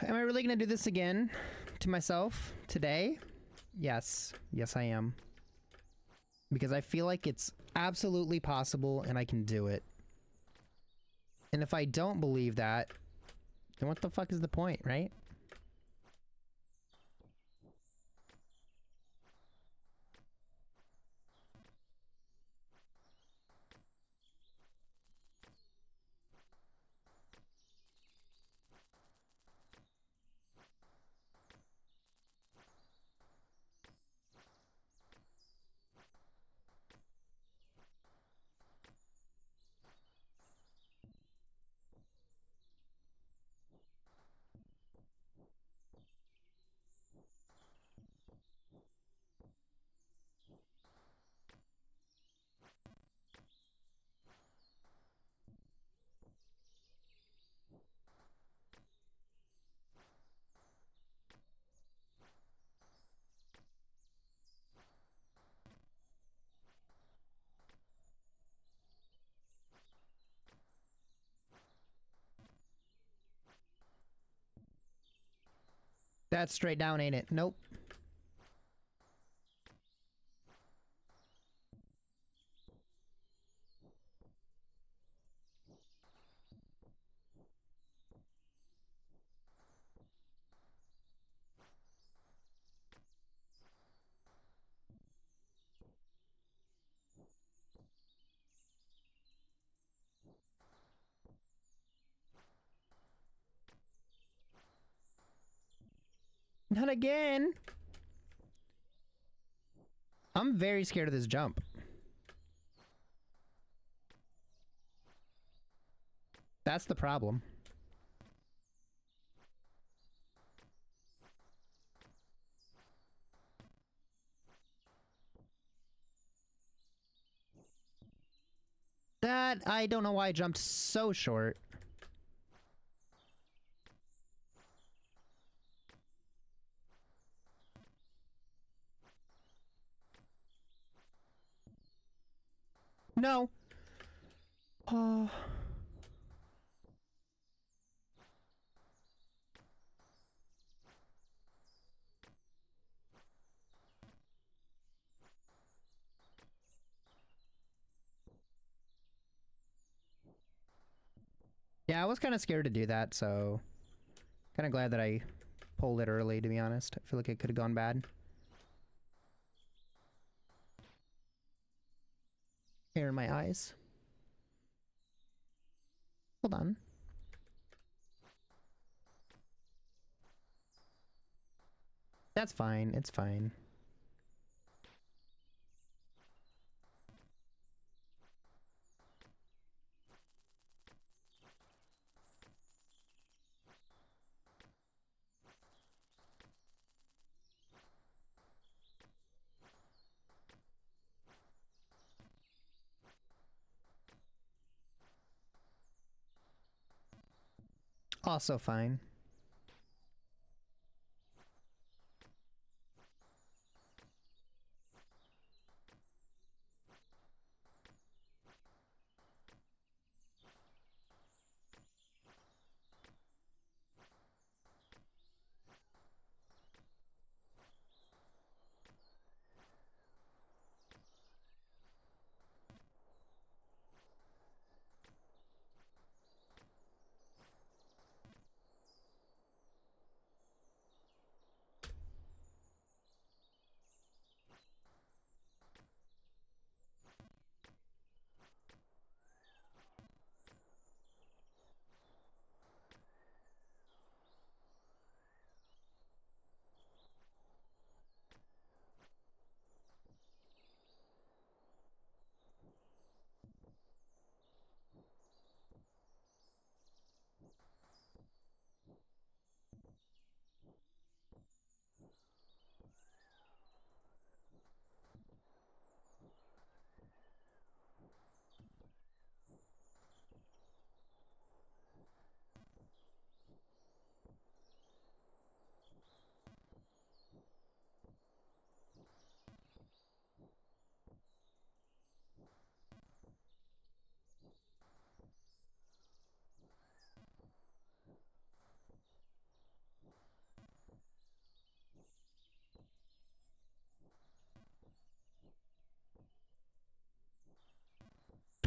Am I really gonna do this again to myself today? Yes. Yes, I am. Because I feel like it's absolutely possible and I can do it. And if I don't believe that, then what the fuck is the point, right? That's straight down, ain't it? Nope. Not again! I'm very scared of this jump. That's the problem. That, I don't know why I jumped so short. No. Oh. Yeah, I was kind of scared to do that, so... kind of glad that I pulled it early, to be honest. I feel like it could have gone bad. Hair in my eyes. Hold on. That's fine, it's fine. Also fine.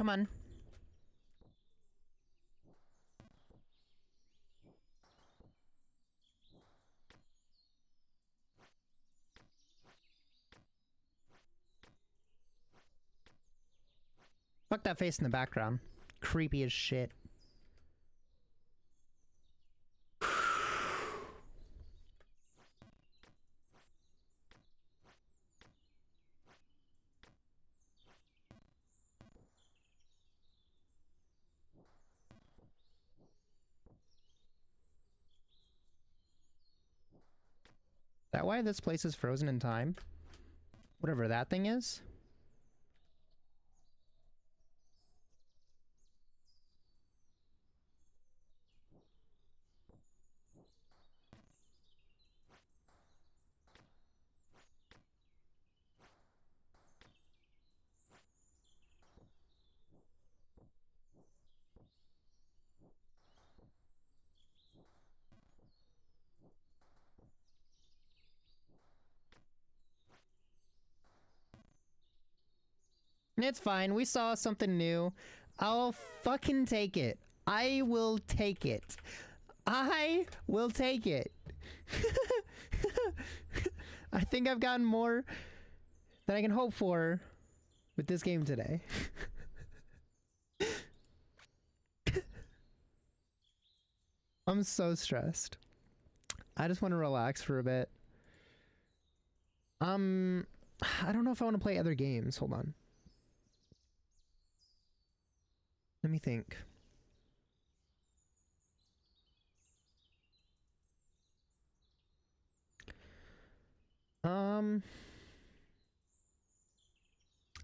Come on. Fuck that face in the background. Creepy as shit. Is that why this place is frozen in time? Whatever that thing is? It's fine. We saw something new. I'll fucking take it. I will take it. I will take it. I think I've gotten more than I can hope for with this game today. I'm so stressed. I just want to relax for a bit. I don't know if I want to play other games. Hold on. Let me think.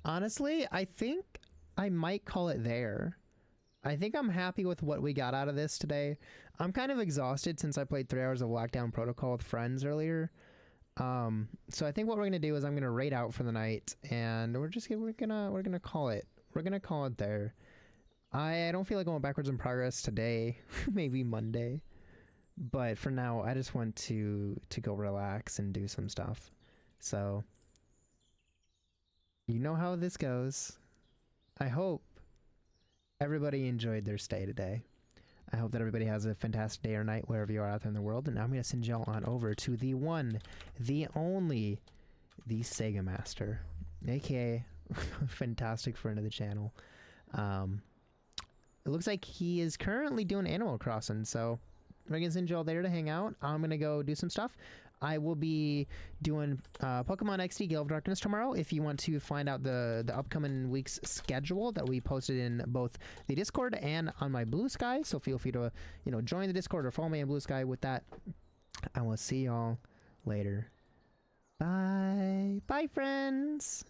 Honestly, I think I might call it there. I think I'm happy with what we got out of this today. I'm kind of exhausted since I played 3 hours of Lockdown Protocol with friends earlier. So I think what we're gonna do is I'm gonna raid out for the night, and we're gonna call it. We're gonna call it there. I don't feel like going backwards in progress today. Maybe Monday. But for now, I just want to go relax and do some stuff. So, you know how this goes. I hope everybody enjoyed their stay today. I hope that everybody has a fantastic day or night wherever you are out there in the world. And now I'm going to send y'all on over to the one, the only, the Sega Master, aka fantastic friend of the channel. It looks like he is currently doing Animal Crossing, so I'm going to send y'all there to hang out. I'm going to go do some stuff. I will be doing Pokemon XD Gale of Darkness tomorrow. If you want to find out the upcoming week's schedule that we posted in both the Discord and on my Blue Sky, so feel free to join the Discord or follow me on Blue Sky with that. I will see y'all later. Bye. Bye, friends.